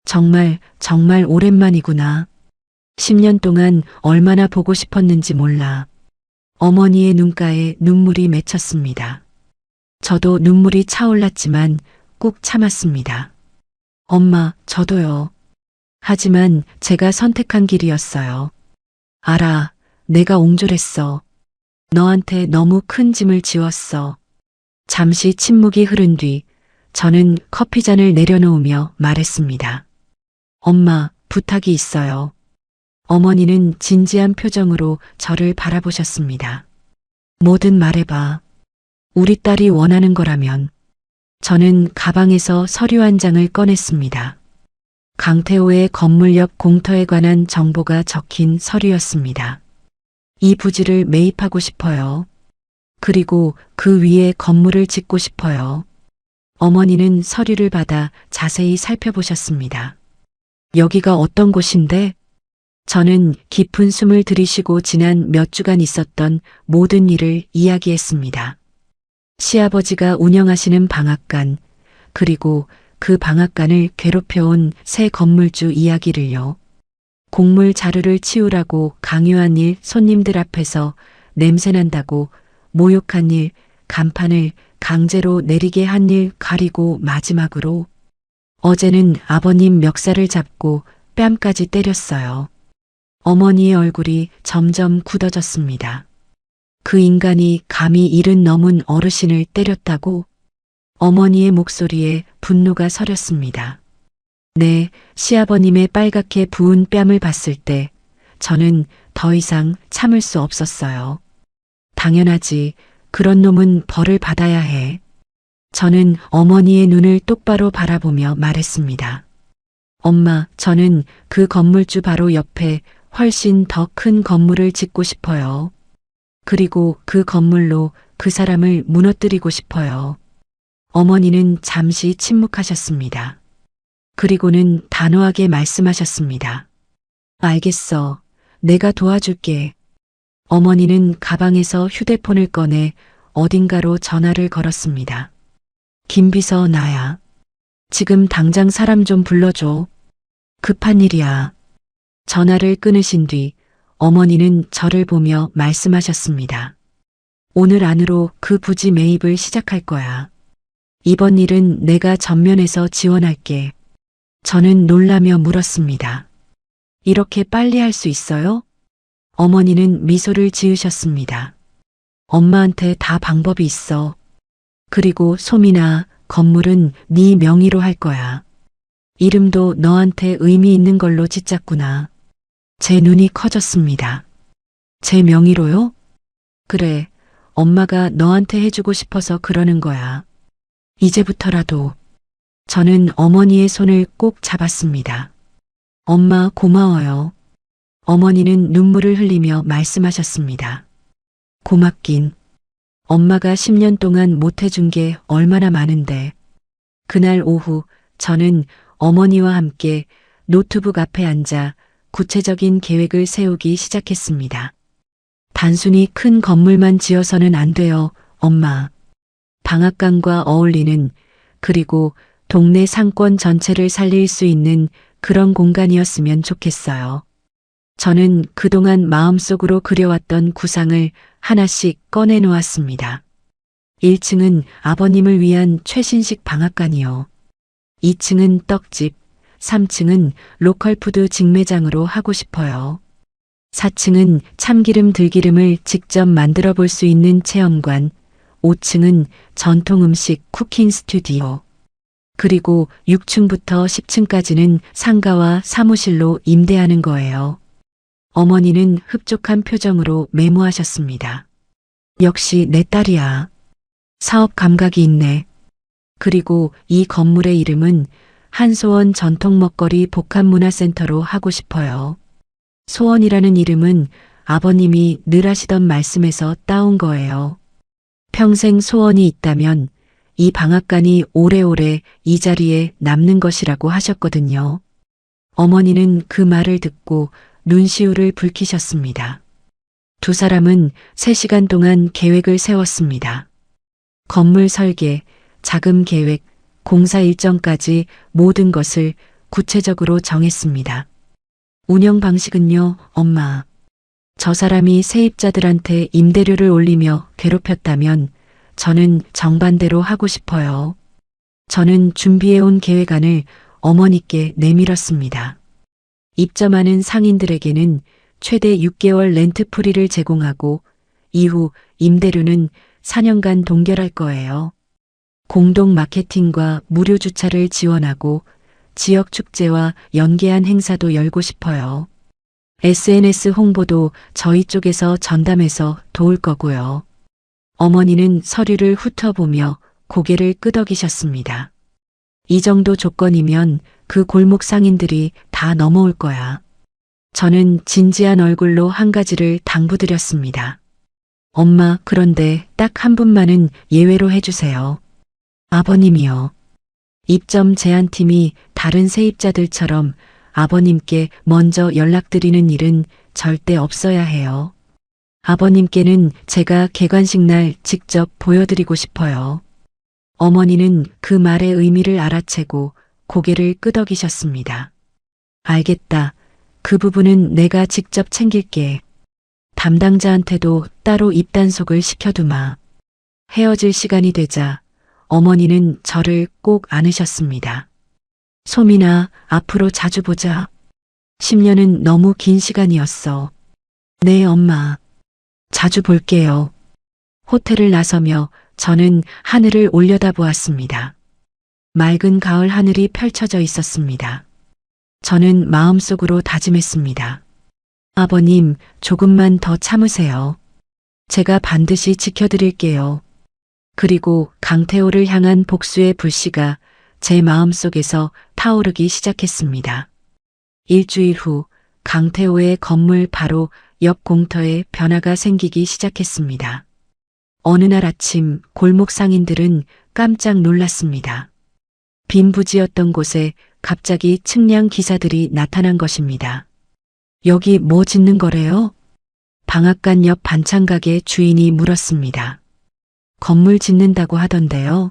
정말 오랜만이구나. 10년 동안 얼마나 보고 싶었는지 몰라. 어머니의 눈가에 눈물이 맺혔습니다. 저도 눈물이 차올랐지만 꾹 참았습니다. 엄마, 저도요. 하지만 제가 선택한 길이었어요. 알아, 내가 옹졸했어. 너한테 너무 큰 짐을 지웠어. 잠시 침묵이 흐른 뒤 저는 커피잔을 내려놓으며 말했습니다. 엄마, 부탁이 있어요. 어머니는 진지한 표정으로 저를 바라보셨습니다. 뭐든 말해봐. 우리 딸이 원하는 거라면. 저는 가방에서 서류 한 장을 꺼냈습니다. 강태호의 건물역 공터에 관한 정보가 적힌 서류였습니다. 이 부지를 매입하고 싶어요. 그리고 그 위에 건물을 짓고 싶어요. 어머니는 서류를 받아 자세히 살펴보셨습니다. 여기가 어떤 곳인데? 저는 깊은 숨을 들이쉬고 지난 몇 주간 있었던 모든 일을 이야기했습니다. 시아버지가 운영하시는 방앗간, 그리고 그 방앗간을 괴롭혀온 새 건물주 이야기를요. 곡물 자루를 치우라고 강요한 일, 손님들 앞에서 냄새난다고 모욕한 일, 간판을 강제로 내리게 한 일, 가리고 마지막으로 어제는 아버님 멱살을 잡고 뺨까지 때렸어요. 어머니의 얼굴이 점점 굳어졌습니다. 그 인간이 감히 70 넘은 어르신을 때렸다고? 어머니의 목소리에 분노가 서렸습니다. 네, 시아버님의 빨갛게 부은 뺨을 봤을 때 저는 더 이상 참을 수 없었어요. 당연하지. 그런 놈은 벌을 받아야 해. 저는 어머니의 눈을 똑바로 바라보며 말했습니다. 엄마, 저는 그 건물주 바로 옆에 훨씬 더 큰 건물을 짓고 싶어요. 그리고 그 건물로 그 사람을 무너뜨리고 싶어요. 어머니는 잠시 침묵하셨습니다. 그리고는 단호하게 말씀하셨습니다. 알겠어. 내가 도와줄게. 어머니는 가방에서 휴대폰을 꺼내 어딘가로 전화를 걸었습니다. 김비서, 나야. 지금 당장 사람 좀 불러줘. 급한 일이야. 전화를 끊으신 뒤 어머니는 저를 보며 말씀하셨습니다. 오늘 안으로 그 부지 매입을 시작할 거야. 이번 일은 내가 전면에서 지원할게. 저는 놀라며 물었습니다. 이렇게 빨리 할 수 있어요? 어머니는 미소를 지으셨습니다. 엄마한테 다 방법이 있어. 그리고 소민아, 건물은 네 명의로 할 거야. 이름도 너한테 의미 있는 걸로 짓자꾸나. 제 눈이 커졌습니다. 제 명의로요? 그래, 엄마가 너한테 해주고 싶어서 그러는 거야. 이제부터라도. 저는 어머니의 손을 꼭 잡았습니다. 엄마, 고마워요. 어머니는 눈물을 흘리며 말씀하셨습니다. 고맙긴. 엄마가 10년 동안 못해준 게 얼마나 많은데. 그날 오후 저는 어머니와 함께 노트북 앞에 앉아 구체적인 계획을 세우기 시작했습니다. 단순히 큰 건물만 지어서는 안 돼요, 엄마. 방앗간과 어울리는, 그리고 동네 상권 전체를 살릴 수 있는 그런 공간이었으면 좋겠어요. 저는 그동안 마음속으로 그려왔던 구상을 하나씩 꺼내놓았습니다. 1층은 아버님을 위한 최신식 방앗간이요. 2층은 떡집, 3층은 로컬푸드 직매장으로 하고 싶어요. 4층은 참기름 들기름을 직접 만들어 볼 수 있는 체험관, 5층은 전통 음식 쿠킹 스튜디오, 그리고 6층부터 10층까지는 상가와 사무실로 임대하는 거예요. 어머니는 흡족한 표정으로 메모하셨습니다. 역시 내 딸이야. 사업 감각이 있네. 그리고 이 건물의 이름은 한소원 전통 먹거리 복합문화센터로 하고 싶어요. 소원이라는 이름은 아버님이 늘 하시던 말씀에서 따온 거예요. 평생 소원이 있다면 이 방앗간이 오래오래 이 자리에 남는 것이라고 하셨거든요. 어머니는 그 말을 듣고 눈시울을 붉히셨습니다. 두 사람은 3시간 동안 계획을 세웠습니다. 건물 설계, 자금 계획, 공사 일정까지 모든 것을 구체적으로 정했습니다. 운영 방식은요, 엄마. 저 사람이 세입자들한테 임대료를 올리며 괴롭혔다면 저는 정반대로 하고 싶어요. 저는 준비해온 계획안을 어머니께 내밀었습니다. 입점하는 상인들에게는 최대 6개월 렌트 프리를 제공하고 이후 임대료는 4년간 동결할 거예요. 공동 마케팅과 무료 주차를 지원하고 지역 축제와 연계한 행사도 열고 싶어요. SNS 홍보도 저희 쪽에서 전담해서 도울 거고요. 어머니는 서류를 훑어보며 고개를 끄덕이셨습니다. 이 정도 조건이면 그 골목 상인들이 다 넘어올 거야. 저는 진지한 얼굴로 한 가지를 당부드렸습니다. 엄마, 그런데 딱 한 분만은 예외로 해주세요. 아버님이요. 입점 제안팀이 다른 세입자들처럼 아버님께 먼저 연락드리는 일은 절대 없어야 해요. 아버님께는 제가 개관식 날 직접 보여드리고 싶어요. 어머니는 그 말의 의미를 알아채고 고개를 끄덕이셨습니다. 알겠다. 그 부분은 내가 직접 챙길게. 담당자한테도 따로 입단속을 시켜두마. 헤어질 시간이 되자 어머니는 저를 꼭 안으셨습니다. 소민아, 앞으로 자주 보자. 10년은 너무 긴 시간이었어. 네, 엄마. 자주 볼게요. 호텔을 나서며 저는 하늘을 올려다보았습니다. 맑은 가을 하늘이 펼쳐져 있었습니다. 저는 마음속으로 다짐했습니다. 아버님, 조금만 더 참으세요. 제가 반드시 지켜드릴게요. 그리고 강태호를 향한 복수의 불씨가 제 마음속에서 타오르기 시작했습니다. 일주일 후 강태호의 건물 바로 옆 공터에 변화가 생기기 시작했습니다. 어느 날 아침 골목 상인들은 깜짝 놀랐습니다. 빈 부지였던 곳에 갑자기 측량 기사들이 나타난 것입니다. 여기 뭐 짓는 거래요? 방앗간 옆 반찬가게 주인이 물었습니다. 건물 짓는다고 하던데요.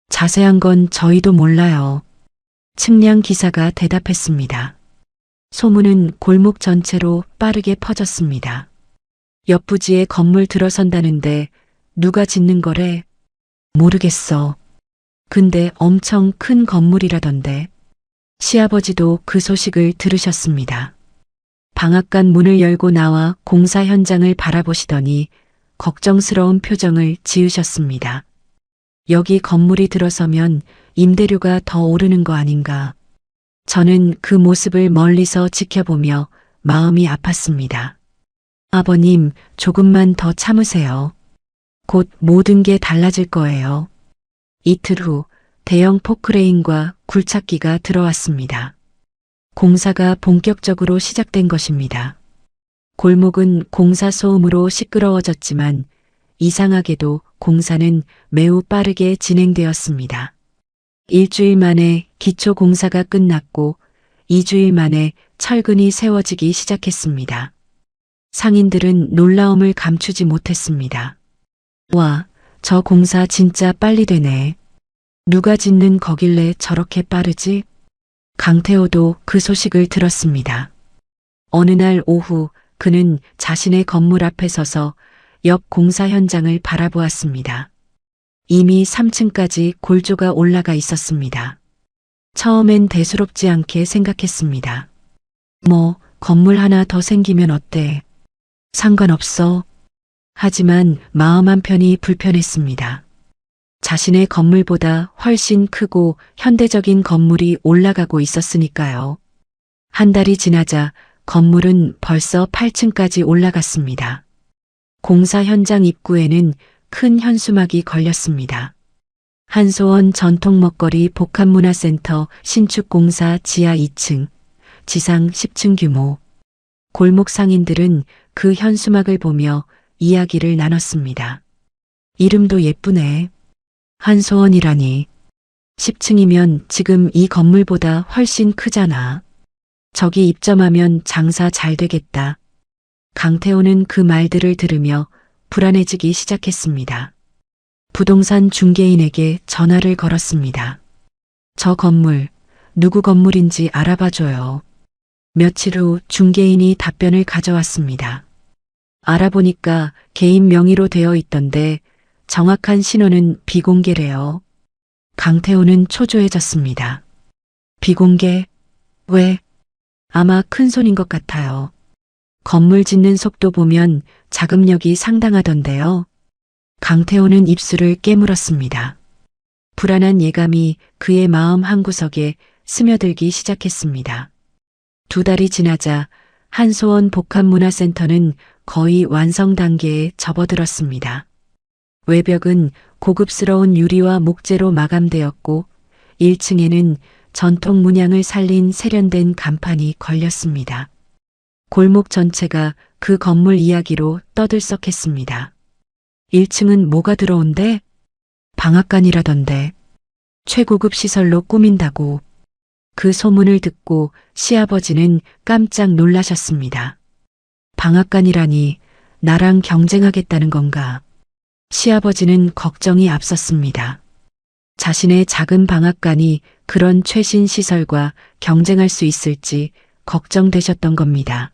자세한 건 저희도 몰라요. 측량 기사가 대답했습니다. 소문은 골목 전체로 빠르게 퍼졌습니다. 옆 부지에 건물 들어선다는데 누가 짓는 거래? 모르겠어. 근데 엄청 큰 건물이라던데. 시아버지도 그 소식을 들으셨습니다. 방앗간 문을 열고 나와 공사 현장을 바라보시더니 걱정스러운 표정을 지으셨습니다. 여기 건물이 들어서면 임대료가 더 오르는 거 아닌가. 저는 그 모습을 멀리서 지켜보며 마음이 아팠습니다. 아버님, 조금만 더 참으세요. 곧 모든 게 달라질 거예요. 이틀 후 대형 포크레인과 굴착기가 들어왔습니다. 공사가 본격적으로 시작된 것입니다. 골목은 공사 소음으로 시끄러워졌지만 이상하게도 공사는 매우 빠르게 진행되었습니다. 일주일 만에 기초 공사가 끝났고 2주일 만에 철근이 세워지기 시작했습니다. 상인들은 놀라움을 감추지 못했습니다. 와, 저 공사 진짜 빨리 되네. 누가 짓는 거길래 저렇게 빠르지? 강태호도 그 소식을 들었습니다. 어느 날 오후 그는 자신의 건물 앞에 서서 옆 공사 현장을 바라보았습니다. 이미 3층까지 골조가 올라가 있었습니다. 처음엔 대수롭지 않게 생각했습니다. 뭐, 건물 하나 더 생기면 어때? 상관없어. 하지만 마음 한편이 불편했습니다. 자신의 건물보다 훨씬 크고 현대적인 건물이 올라가고 있었으니까요. 한 달이 지나자 건물은 벌써 8층까지 올라갔습니다. 공사 현장 입구에는 큰 현수막이 걸렸습니다. 한소원 전통먹거리 복합문화센터 신축공사 지하 2층, 지상 10층 규모. 골목 상인들은 그 현수막을 보며 이야기를 나눴습니다. 이름도 예쁘네. 한소원이라니. 10층이면 지금 이 건물보다 훨씬 크잖아. 저기 입점하면 장사 잘 되겠다. 강태호는 그 말들을 들으며 불안해지기 시작했습니다. 부동산 중개인에게 전화를 걸었습니다. 저 건물, 누구 건물인지 알아봐줘요. 며칠 후 중개인이 답변을 가져왔습니다. 알아보니까 개인 명의로 되어 있던데 정확한 신원은 비공개래요. 강태호는 초조해졌습니다. 비공개? 왜? 아마 큰 손인 것 같아요. 건물 짓는 속도 보면 자금력이 상당하던데요. 강태호는 입술을 깨물었습니다. 불안한 예감이 그의 마음 한구석에 스며들기 시작했습니다. 2달이 지나자 한소원 복합문화센터는 거의 완성 단계에 접어들었습니다. 외벽은 고급스러운 유리와 목재로 마감되었고 1층에는 전통 문양을 살린 세련된 간판이 걸렸습니다. 골목 전체가 그 건물 이야기로 떠들썩했습니다. 1층은 뭐가 들어온대? 방앗간이라던데. 최고급 시설로 꾸민다고. 그 소문을 듣고 시아버지는 깜짝 놀라셨습니다. 방앗간이라니 나랑 경쟁하겠다는 건가? 시아버지는 걱정이 앞섰습니다. 자신의 작은 방앗간이 그런 최신 시설과 경쟁할 수 있을지 걱정되셨던 겁니다.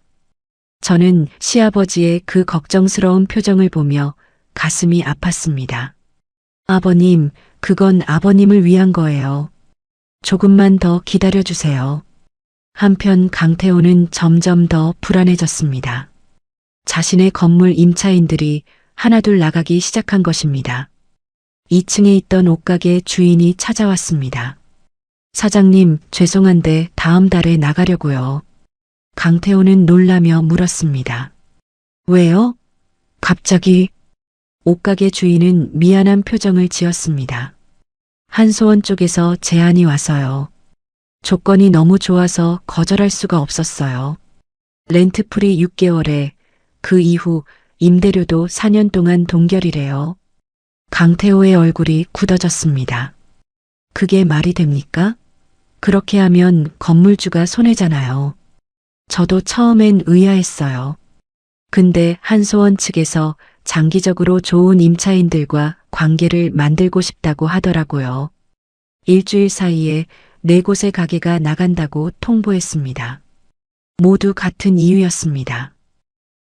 저는 시아버지의 그 걱정스러운 표정을 보며 가슴이 아팠습니다. 아버님, 그건 아버님을 위한 거예요. 조금만 더 기다려주세요. 한편 강태호는 점점 더 불안해졌습니다. 자신의 건물 임차인들이 하나둘 나가기 시작한 것입니다. 2층에 있던 옷가게 주인이 찾아왔습니다. 사장님, 죄송한데 다음 달에 나가려고요. 강태호는 놀라며 물었습니다. 왜요? 갑자기? 옷가게 주인은 미안한 표정을 지었습니다. 한소원 쪽에서 제안이 와서요. 조건이 너무 좋아서 거절할 수가 없었어요. 렌트프리 6개월에 그 이후 임대료도 4년 동안 동결이래요. 강태호의 얼굴이 굳어졌습니다. 그게 말이 됩니까? 그렇게 하면 건물주가 손해잖아요. 저도 처음엔 의아했어요. 근데 한소원 측에서 장기적으로 좋은 임차인들과 관계를 만들고 싶다고 하더라고요. 일주일 사이에 4곳의 가게가 나간다고 통보했습니다. 모두 같은 이유였습니다.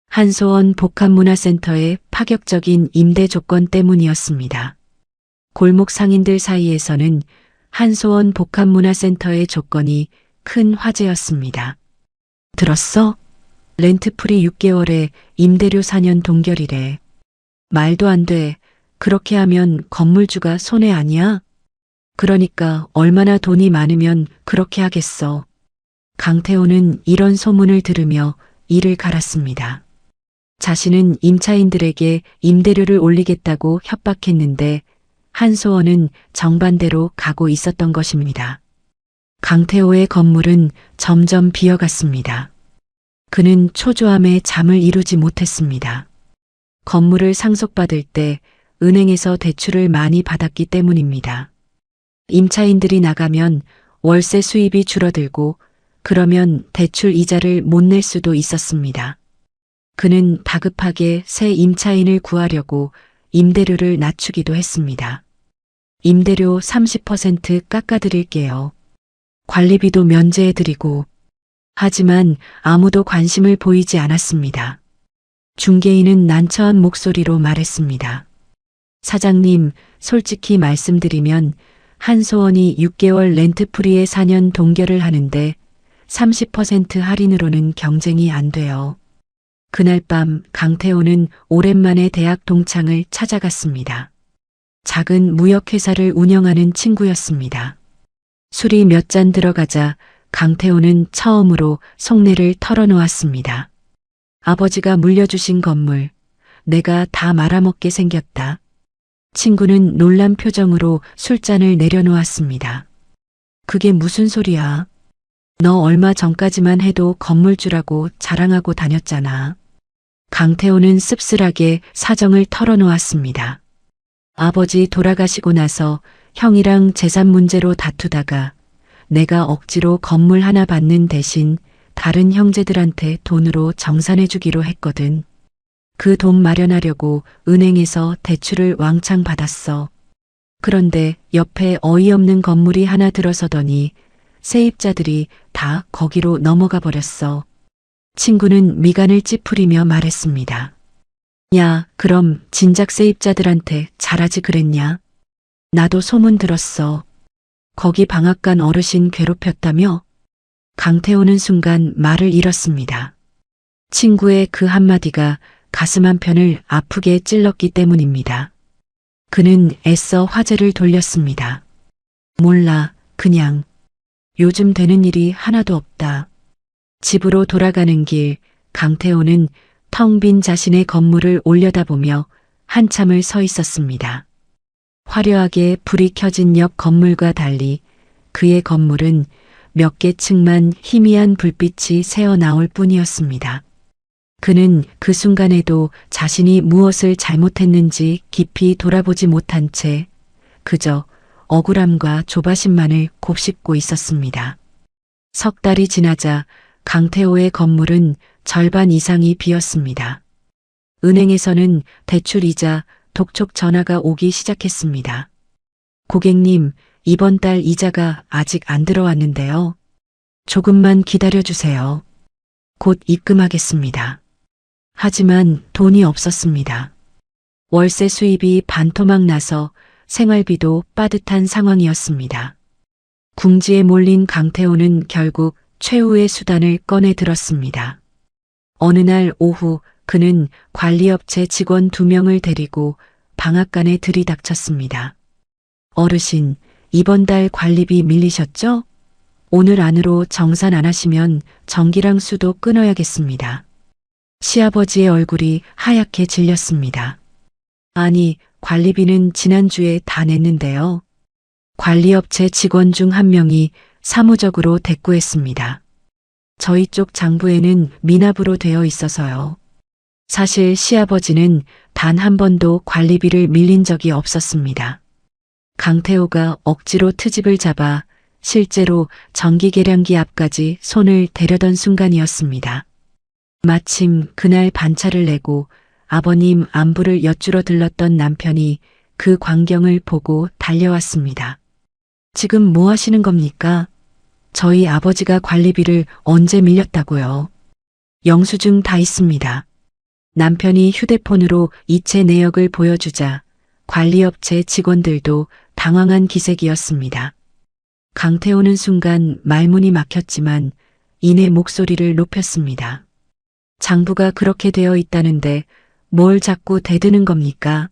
한소원 복합문화센터의 파격적인 임대 조건 때문이었습니다. 골목 상인들 사이에서는 한소원 복합문화센터의 조건이 큰 화제였습니다. 들었어? 렌트프리 6개월에 임대료 4년 동결이래. 말도 안 돼. 그렇게 하면 건물주가 손해 아니야? 그러니까 얼마나 돈이 많으면 그렇게 하겠어. 강태호는 이런 소문을 들으며 이를 갈았습니다. 자신은 임차인들에게 임대료를 올리겠다고 협박했는데 한소원은 정반대로 가고 있었던 것입니다. 강태호의 건물은 점점 비어갔습니다. 그는 초조함에 잠을 이루지 못했습니다. 건물을 상속받을 때 은행에서 대출을 많이 받았기 때문입니다. 임차인들이 나가면 월세 수입이 줄어들고 그러면 대출 이자를 못 낼 수도 있었습니다. 그는 다급하게 새 임차인을 구하려고 임대료를 낮추기도 했습니다. 임대료 30% 깎아드릴게요. 관리비도 면제해드리고. 하지만 아무도 관심을 보이지 않았습니다. 중개인은 난처한 목소리로 말했습니다. 사장님, 솔직히 말씀드리면 한소원이 6개월 렌트프리에 4년 동결을 하는데 30% 할인으로는 경쟁이 안 돼요. 그날 밤 강태호는 오랜만에 대학 동창을 찾아갔습니다. 작은 무역회사를 운영하는 친구였습니다. 술이 몇 잔 들어가자 강태호는 처음으로 속내를 털어놓았습니다. 아버지가 물려주신 건물, 내가 다 말아먹게 생겼다. 친구는 놀란 표정으로 술잔을 내려놓았습니다. 그게 무슨 소리야? 너 얼마 전까지만 해도 건물주라고 자랑하고 다녔잖아. 강태호는 씁쓸하게 사정을 털어놓았습니다. 아버지 돌아가시고 나서 형이랑 재산 문제로 다투다가 내가 억지로 건물 하나 받는 대신 다른 형제들한테 돈으로 정산해 주기로 했거든. 그 돈 마련하려고 은행에서 대출을 왕창 받았어. 그런데 옆에 어이없는 건물이 하나 들어서더니 세입자들이 다 거기로 넘어가 버렸어. 친구는 미간을 찌푸리며 말했습니다. 야, 그럼 진작 세입자들한테 잘하지 그랬냐? 나도 소문 들었어. 거기 방앗간 어르신 괴롭혔다며? 강태호는 순간 말을 잃었습니다. 친구의 그 한마디가 가슴 한편을 아프게 찔렀기 때문입니다. 그는 애써 화제를 돌렸습니다. 몰라, 그냥. 요즘 되는 일이 하나도 없다. 집으로 돌아가는 길, 강태호는 텅 빈 자신의 건물을 올려다보며 한참을 서 있었습니다. 화려하게 불이 켜진 옆 건물과 달리 그의 건물은 몇 개 층만 희미한 불빛이 새어나올 뿐이었습니다. 그는 그 순간에도 자신이 무엇을 잘못했는지 깊이 돌아보지 못한 채 그저 억울함과 조바심만을 곱씹고 있었습니다. 석 달이 지나자 강태호의 건물은 절반 이상이 비었습니다. 은행에서는 대출이자 독촉 전화가 오기 시작했습니다. 고객님, 이번 달 이자가 아직 안 들어왔는데요. 조금만 기다려주세요. 곧 입금하겠습니다. 하지만 돈이 없었습니다. 월세 수입이 반토막 나서 생활비도 빠듯한 상황이었습니다. 궁지에 몰린 강태호는 결국 최후의 수단을 꺼내 들었습니다. 어느 날 오후 그는 관리업체 직원 2명을 데리고 방앗간에 들이닥쳤습니다. 어르신, 이번 달 관리비 밀리셨죠? 오늘 안으로 정산 안 하시면 전기랑 수도 끊어야겠습니다. 시아버지의 얼굴이 하얗게 질렸습니다. 아니, 관리비는 지난주에 다 냈는데요. 관리업체 직원 중 한 명이 사무적으로 대꾸했습니다. 저희 쪽 장부에는 미납으로 되어 있어서요. 사실 시아버지는 단 한 번도 관리비를 밀린 적이 없었습니다. 강태호가 억지로 트집을 잡아 실제로 전기계량기 앞까지 손을 대려던 순간이었습니다. 마침 그날 반차를 내고 아버님 안부를 여쭈러 들렀던 남편이 그 광경을 보고 달려왔습니다. 지금 뭐 하시는 겁니까? 저희 아버지가 관리비를 언제 밀렸다고요? 영수증 다 있습니다. 남편이 휴대폰으로 이체 내역을 보여주자 관리업체 직원들도 당황한 기색이었습니다. 강태호는 순간 말문이 막혔지만 이내 목소리를 높였습니다. 장부가 그렇게 되어 있다는데 뭘 자꾸 대드는 겁니까?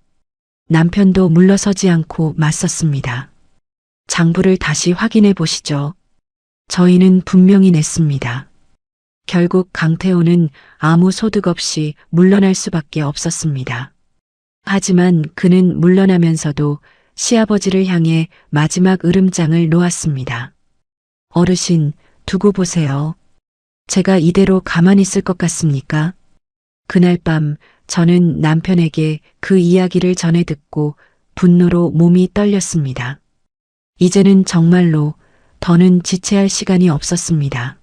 남편도 물러서지 않고 맞섰습니다. 장부를 다시 확인해 보시죠. 저희는 분명히 냈습니다. 결국 강태호는 아무 소득 없이 물러날 수밖에 없었습니다. 하지만 그는 물러나면서도 시아버지를 향해 마지막 으름장을 놓았습니다. 어르신, 두고 보세요. 제가 이대로 가만히 있을 것 같습니까? 그날 밤 저는 남편에게 그 이야기를 전해 듣고 분노로 몸이 떨렸습니다. 이제는 정말로 더는 지체할 시간이 없었습니다.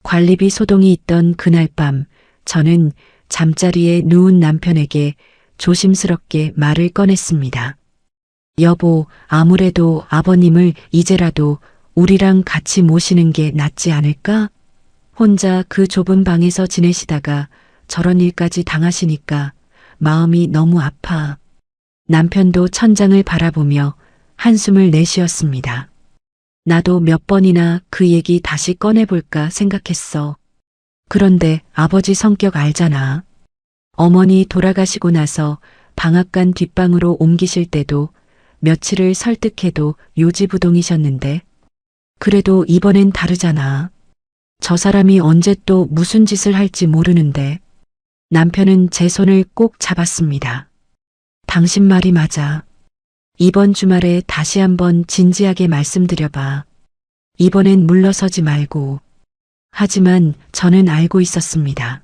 관리비 소동이 있던 그날 밤 저는 잠자리에 누운 남편에게 조심스럽게 말을 꺼냈습니다. 여보, 아무래도 아버님을 이제라도 우리랑 같이 모시는 게 낫지 않을까? 혼자 그 좁은 방에서 지내시다가 저런 일까지 당하시니까 마음이 너무 아파. 남편도 천장을 바라보며 한숨을 내쉬었습니다. 나도 몇 번이나 그 얘기 다시 꺼내볼까 생각했어. 그런데 아버지 성격 알잖아. 어머니 돌아가시고 나서 방앗간 뒷방으로 옮기실 때도 며칠을 설득해도 요지부동이셨는데 그래도 이번엔 다르잖아. 저 사람이 언제 또 무슨 짓을 할지 모르는데. 남편은 제 손을 꼭 잡았습니다. 당신 말이 맞아. 이번 주말에 다시 한번 진지하게 말씀드려봐. 이번엔 물러서지 말고. 하지만 저는 알고 있었습니다.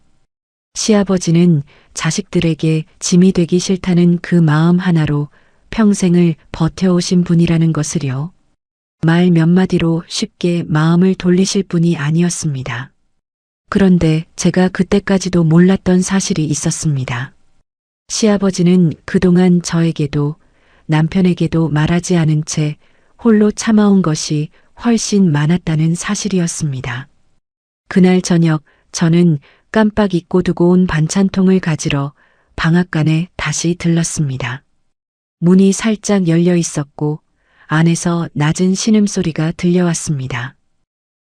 시아버지는 자식들에게 짐이 되기 싫다는 그 마음 하나로 평생을 버텨오신 분이라는 것을요. 말 몇 마디로 쉽게 마음을 돌리실 분이 아니었습니다. 그런데 제가 그때까지도 몰랐던 사실이 있었습니다. 시아버지는 그동안 저에게도 남편에게도 말하지 않은 채 홀로 참아온 것이 훨씬 많았다는 사실이었습니다. 그날 저녁 저는 깜빡 잊고 두고 온 반찬통을 가지러 방앗간에 다시 들렀습니다. 문이 살짝 열려 있었고 안에서 낮은 신음소리가 들려왔습니다.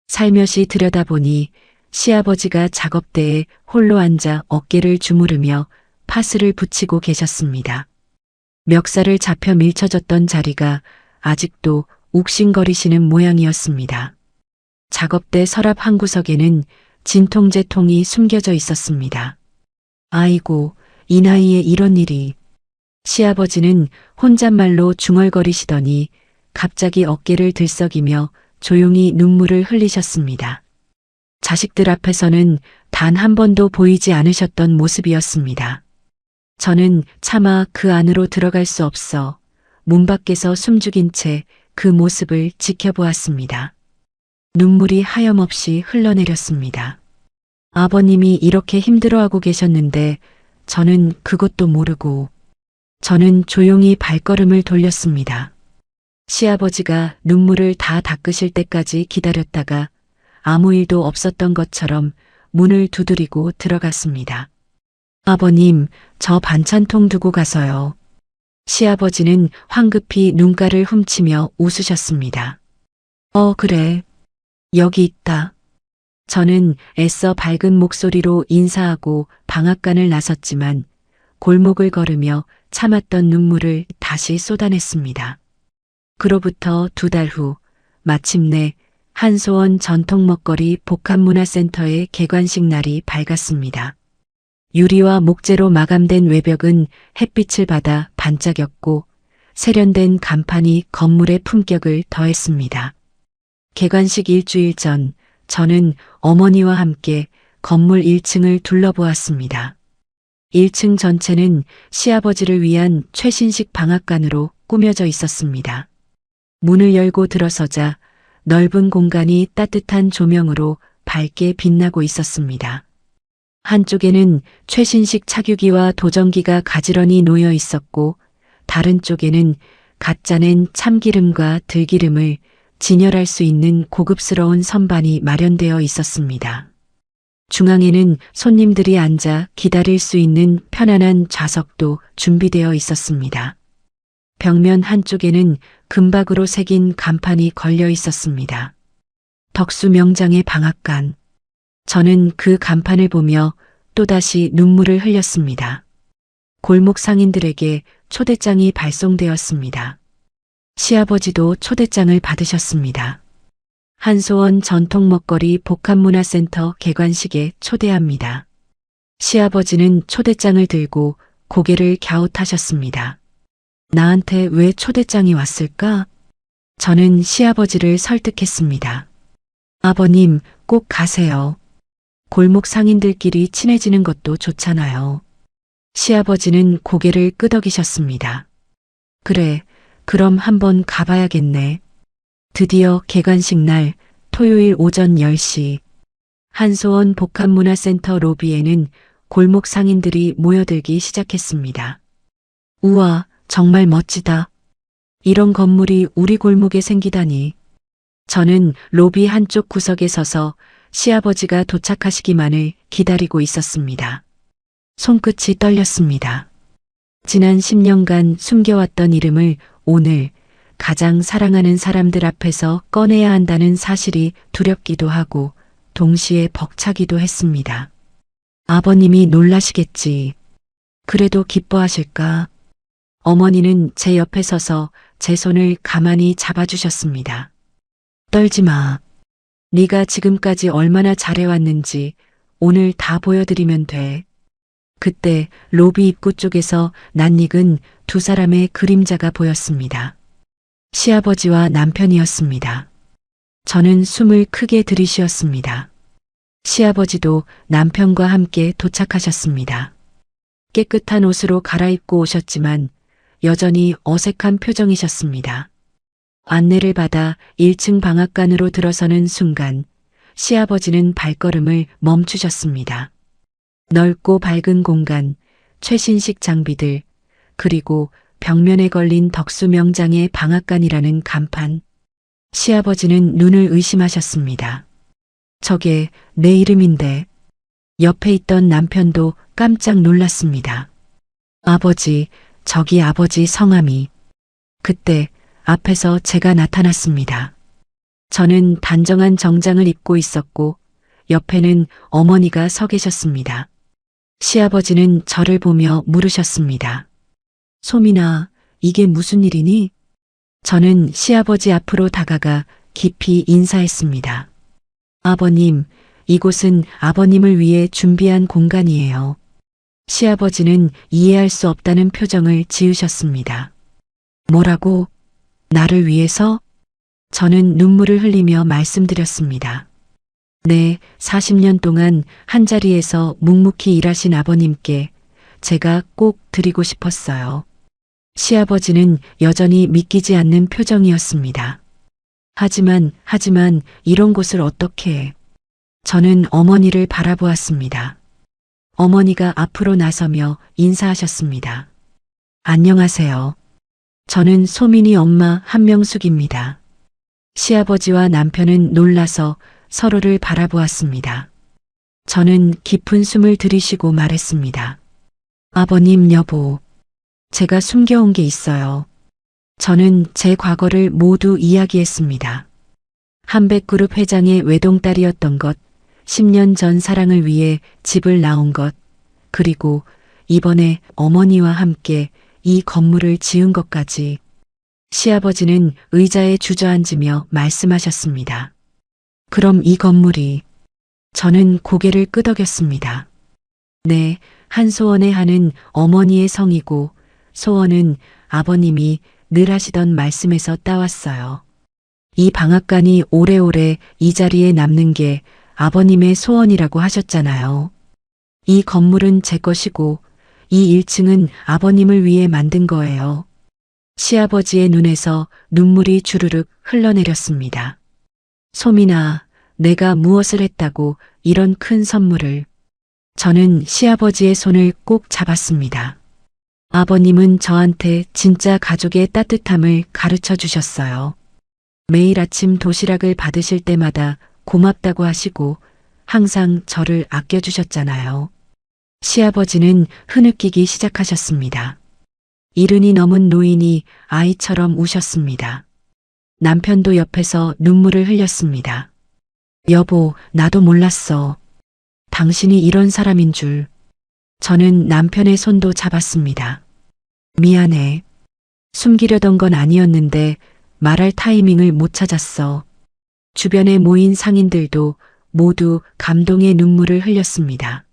살며시 들여다보니 시아버지가 작업대에 홀로 앉아 어깨를 주무르며 파스를 붙이고 계셨습니다. 멱살을 잡혀 밀쳐졌던 자리가 아직도 욱신거리시는 모양이었습니다. 작업대 서랍 한 구석에는 진통제통이 숨겨져 있었습니다. 아이고, 이 나이에 이런 일이. 시아버지는 혼잣말로 중얼거리시더니 갑자기 어깨를 들썩이며 조용히 눈물을 흘리셨습니다. 자식들 앞에서는 단 한 번도 보이지 않으셨던 모습이었습니다. 저는 차마 그 안으로 들어갈 수 없어 문 밖에서 숨죽인 채 그 모습을 지켜보았습니다. 눈물이 하염없이 흘러내렸습니다. 아버님이 이렇게 힘들어하고 계셨는데 저는 그것도 모르고 저는 조용히 발걸음을 돌렸습니다. 시아버지가 눈물을 다 닦으실 때까지 기다렸다가 아무 일도 없었던 것처럼 문을 두드리고 들어갔습니다. 아버님, 저 반찬통 두고 가서요. 시아버지는 황급히 눈가를 훔치며 웃으셨습니다. 그래. 여기 있다. 저는 애써 밝은 목소리로 인사하고 방앗간을 나섰지만 골목을 걸으며 참았던 눈물을 다시 쏟아냈습니다. 그로부터 2달 후 마침내 한소원 전통먹거리 복합문화센터의 개관식 날이 밝았습니다. 유리와 목재로 마감된 외벽은 햇빛을 받아 반짝였고 세련된 간판이 건물의 품격을 더했습니다. 개관식 일주일 전 저는 어머니와 함께 건물 1층을 둘러보았습니다. 1층 전체는 시아버지를 위한 최신식 방앗간으로 꾸며져 있었습니다. 문을 열고 들어서자 넓은 공간이 따뜻한 조명으로 밝게 빛나고 있었습니다. 한쪽에는 최신식 차규기와 도전기가 가지런히 놓여 있었고 다른 쪽에는 갓 짜낸 참기름과 들기름을 진열할 수 있는 고급스러운 선반이 마련되어 있었습니다. 중앙에는 손님들이 앉아 기다릴 수 있는 편안한 좌석도 준비되어 있었습니다. 벽면 한쪽에는 금박으로 새긴 간판이 걸려 있었습니다. 덕수 명장의 방앗간. 저는 그 간판을 보며 또다시 눈물을 흘렸습니다. 골목 상인들에게 초대장이 발송되었습니다. 시아버지도 초대장을 받으셨습니다. 한소원 전통먹거리 복합문화센터 개관식에 초대합니다. 시아버지는 초대장을 들고 고개를 갸웃하셨습니다. 나한테 왜 초대장이 왔을까? 저는 시아버지를 설득했습니다. 아버님, 꼭 가세요. 골목 상인들끼리 친해지는 것도 좋잖아요. 시아버지는 고개를 끄덕이셨습니다. 그래, 그럼 한번 가봐야겠네. 드디어 개관식 날 토요일 오전 10시 한소원 복합문화센터 로비에는 골목 상인들이 모여들기 시작했습니다. 우와, 정말 멋지다. 이런 건물이 우리 골목에 생기다니. 저는 로비 한쪽 구석에 서서 시아버지가 도착하시기만을 기다리고 있었습니다. 손끝이 떨렸습니다. 지난 10년간 숨겨왔던 이름을 오늘 가장 사랑하는 사람들 앞에서 꺼내야 한다는 사실이 두렵기도 하고 동시에 벅차기도 했습니다. 아버님이 놀라시겠지. 그래도 기뻐하실까? 어머니는 제 옆에 서서 제 손을 가만히 잡아주셨습니다. 떨지 마. 네가 지금까지 얼마나 잘해왔는지 오늘 다 보여드리면 돼. 그때 로비 입구 쪽에서 낯익은 2사람의 그림자가 보였습니다. 시아버지와 남편이었습니다. 저는 숨을 크게 들이쉬었습니다. 시아버지도 남편과 함께 도착하셨습니다. 깨끗한 옷으로 갈아입고 오셨지만 여전히 어색한 표정이셨습니다. 안내를 받아 1층 방앗간으로 들어서는 순간 시아버지는 발걸음을 멈추셨습니다. 넓고 밝은 공간, 최신식 장비들, 그리고 벽면에 걸린 덕수 명장의 방앗간이라는 간판. 시아버지는 눈을 의심하셨습니다. 저게 내 이름인데. 옆에 있던 남편도 깜짝 놀랐습니다. 아버지, 저기 아버지 성함이. 그때 앞에서 제가 나타났습니다. 저는 단정한 정장을 입고 있었고 옆에는 어머니가 서 계셨습니다. 시아버지는 저를 보며 물으셨습니다. 소민아, 이게 무슨 일이니? 저는 시아버지 앞으로 다가가 깊이 인사했습니다. 아버님, 이곳은 아버님을 위해 준비한 공간이에요. 시아버지는 이해할 수 없다는 표정을 지으셨습니다. 뭐라고? 나를 위해서? 저는 눈물을 흘리며 말씀드렸습니다. 네, 40년 동안 한자리에서 묵묵히 일하신 아버님께 제가 꼭 드리고 싶었어요. 시아버지는 여전히 믿기지 않는 표정이었습니다. 하지만 이런 곳을 어떻게 해? 저는 어머니를 바라보았습니다. 어머니가 앞으로 나서며 인사하셨습니다. 안녕하세요. 저는 소민이 엄마 한명숙입니다. 시아버지와 남편은 놀라서 서로를 바라보았습니다. 저는 깊은 숨을 들이쉬고 말했습니다. 아버님, 여보, 제가 숨겨온 게 있어요. 저는 제 과거를 모두 이야기했습니다. 한백그룹 회장의 외동딸이었던 것, 10년 전 사랑을 위해 집을 나온 것, 그리고 이번에 어머니와 함께 이 건물을 지은 것까지. 시아버지는 의자에 주저앉으며 말씀하셨습니다. 그럼 이 건물이. 저는 고개를 끄덕였습니다. 네, 한소원의 한은 어머니의 성이고 소원은 아버님이 늘 하시던 말씀에서 따왔어요. 이 방앗간이 오래오래 이 자리에 남는 게 아버님의 소원이라고 하셨잖아요. 이 건물은 제 것이고 이 1층은 아버님을 위해 만든 거예요. 시아버지의 눈에서 눈물이 주르륵 흘러내렸습니다. 소민아, 내가 무엇을 했다고 이런 큰 선물을. 저는 시아버지의 손을 꼭 잡았습니다. 아버님은 저한테 진짜 가족의 따뜻함을 가르쳐 주셨어요. 매일 아침 도시락을 받으실 때마다 고맙다고 하시고 항상 저를 아껴주셨잖아요. 시아버지는 흐느끼기 시작하셨습니다. 70이 넘은 노인이 아이처럼 우셨습니다. 남편도 옆에서 눈물을 흘렸습니다. 여보, 나도 몰랐어. 당신이 이런 사람인 줄. 저는 남편의 손도 잡았습니다. 미안해. 숨기려던 건 아니었는데 말할 타이밍을 못 찾았어. 주변에 모인 상인들도 모두 감동의 눈물을 흘렸습니다.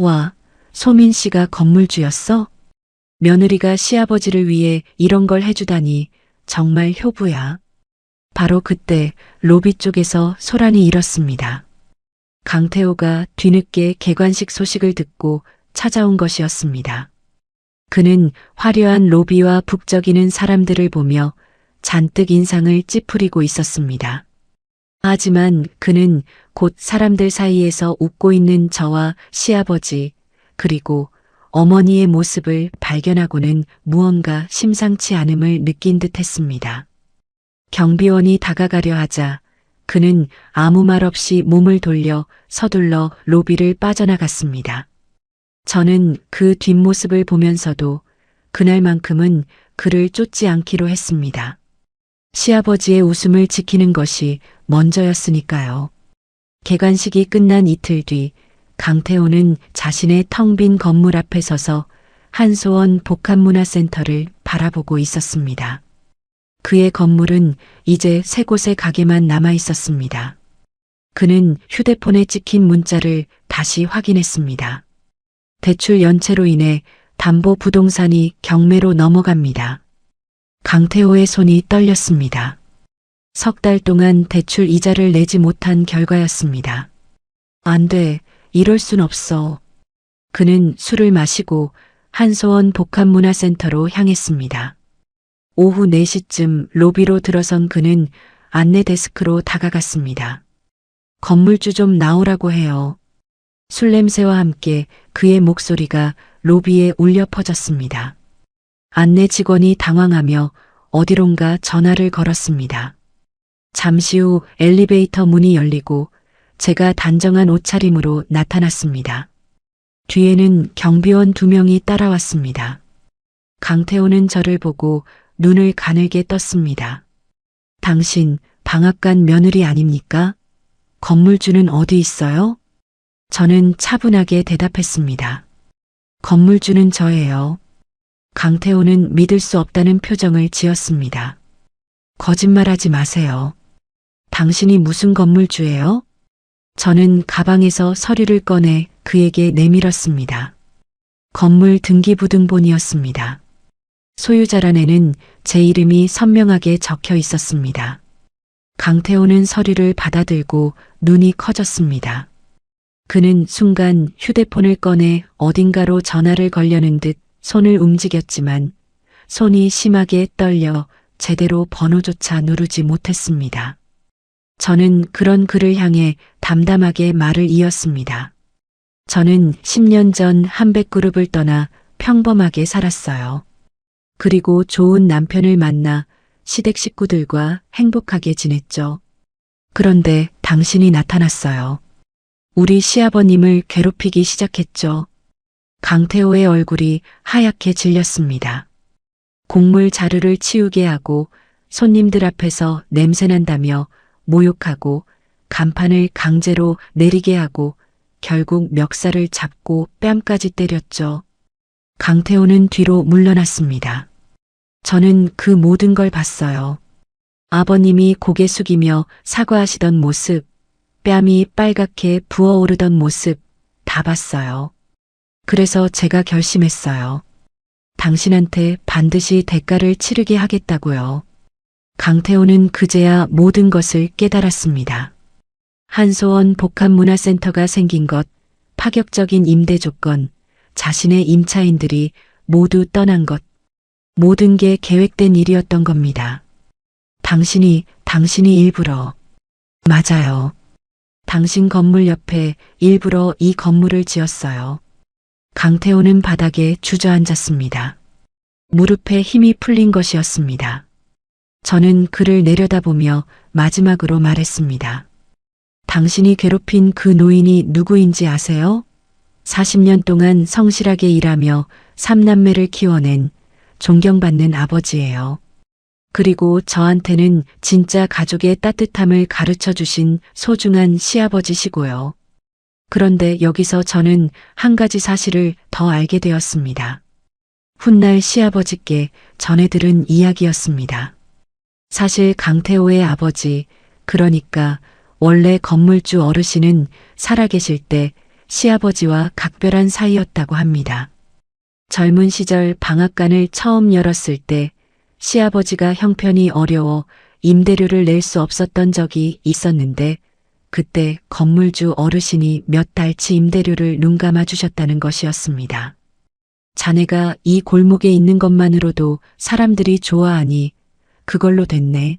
와, 소민 씨가 건물주였어? 며느리가 시아버지를 위해 이런 걸 해주다니 정말 효부야. 바로 그때 로비 쪽에서 소란이 일었습니다. 강태호가 뒤늦게 개관식 소식을 듣고 찾아온 것이었습니다. 그는 화려한 로비와 북적이는 사람들을 보며 잔뜩 인상을 찌푸리고 있었습니다. 하지만 그는 곧 사람들 사이에서 웃고 있는 저와 시아버지 그리고 어머니의 모습을 발견하고는 무언가 심상치 않음을 느낀 듯 했습니다. 경비원이 다가가려 하자 그는 아무 말 없이 몸을 돌려 서둘러 로비를 빠져나갔습니다. 저는 그 뒷모습을 보면서도 그날만큼은 그를 쫓지 않기로 했습니다. 시아버지의 웃음을 지키는 것이 먼저였으니까요. 개관식이 끝난 이틀 뒤 강태호는 자신의 텅 빈 건물 앞에 서서 한소원 복합문화센터를 바라보고 있었습니다. 그의 건물은 이제 3곳의 가게만 남아 있었습니다. 그는 휴대폰에 찍힌 문자를 다시 확인했습니다. 대출 연체로 인해 담보부동산이 경매로 넘어갑니다. 강태호의 손이 떨렸습니다. 3달 동안 대출 이자를 내지 못한 결과였습니다. 안 돼, 이럴 순 없어. 그는 술을 마시고 한소원 복합문화센터로 향했습니다. 오후 4시쯤 로비로 들어선 그는 안내 데스크로 다가갔습니다. 건물주 좀 나오라고 해요. 술 냄새와 함께 그의 목소리가 로비에 울려 퍼졌습니다. 안내 직원이 당황하며 어디론가 전화를 걸었습니다. 잠시 후 엘리베이터 문이 열리고 제가 단정한 옷차림으로 나타났습니다. 뒤에는 경비원 2명이 따라왔습니다. 강태호는 저를 보고 눈을 가늘게 떴습니다. 당신 방앗간 며느리 아닙니까? 건물주는 어디 있어요? 저는 차분하게 대답했습니다. 건물주는 저예요. 강태호는 믿을 수 없다는 표정을 지었습니다. 거짓말하지 마세요. 당신이 무슨 건물주예요? 저는 가방에서 서류를 꺼내 그에게 내밀었습니다. 건물 등기부등본이었습니다. 소유자란에는 제 이름이 선명하게 적혀 있었습니다. 강태호는 서류를 받아들고 눈이 커졌습니다. 그는 순간 휴대폰을 꺼내 어딘가로 전화를 걸려는 듯 손을 움직였지만 손이 심하게 떨려 제대로 번호조차 누르지 못했습니다. 저는 그런 그를 향해 담담하게 말을 이었습니다. 저는 10년 전 한백그룹을 떠나 평범하게 살았어요. 그리고 좋은 남편을 만나 시댁 식구들과 행복하게 지냈죠. 그런데 당신이 나타났어요. 우리 시아버님을 괴롭히기 시작했죠. 강태호의 얼굴이 하얗게 질렸습니다. 곡물 자루를 치우게 하고 손님들 앞에서 냄새난다며 모욕하고 간판을 강제로 내리게 하고 결국 멱살을 잡고 뺨까지 때렸죠. 강태호는 뒤로 물러났습니다. 저는 그 모든 걸 봤어요. 아버님이 고개 숙이며 사과하시던 모습, 뺨이 빨갛게 부어오르던 모습 다 봤어요. 그래서 제가 결심했어요. 당신한테 반드시 대가를 치르게 하겠다고요. 강태호는 그제야 모든 것을 깨달았습니다. 한소원 복합문화센터가 생긴 것, 파격적인 임대 조건, 자신의 임차인들이 모두 떠난 것, 모든 게 계획된 일이었던 겁니다. 당신이 일부러. 맞아요. 당신 건물 옆에 일부러 이 건물을 지었어요. 강태호는 바닥에 주저앉았습니다. 무릎에 힘이 풀린 것이었습니다. 저는 그를 내려다보며 마지막으로 말했습니다. 당신이 괴롭힌 그 노인이 누구인지 아세요? 40년 동안 성실하게 일하며 3남매를 키워낸 존경받는 아버지예요. 그리고 저한테는 진짜 가족의 따뜻함을 가르쳐 주신 소중한 시아버지시고요. 그런데 여기서 저는 한 가지 사실을 더 알게 되었습니다. 훗날 시아버지께 전해 들은 이야기였습니다. 사실 강태호의 아버지, 그러니까 원래 건물주 어르신은 살아계실 때 시아버지와 각별한 사이였다고 합니다. 젊은 시절 방앗간을 처음 열었을 때 시아버지가 형편이 어려워 임대료를 낼 수 없었던 적이 있었는데 그때 건물주 어르신이 몇 달치 임대료를 눈감아 주셨다는 것이었습니다. 자네가 이 골목에 있는 것만으로도 사람들이 좋아하니 그걸로 됐네.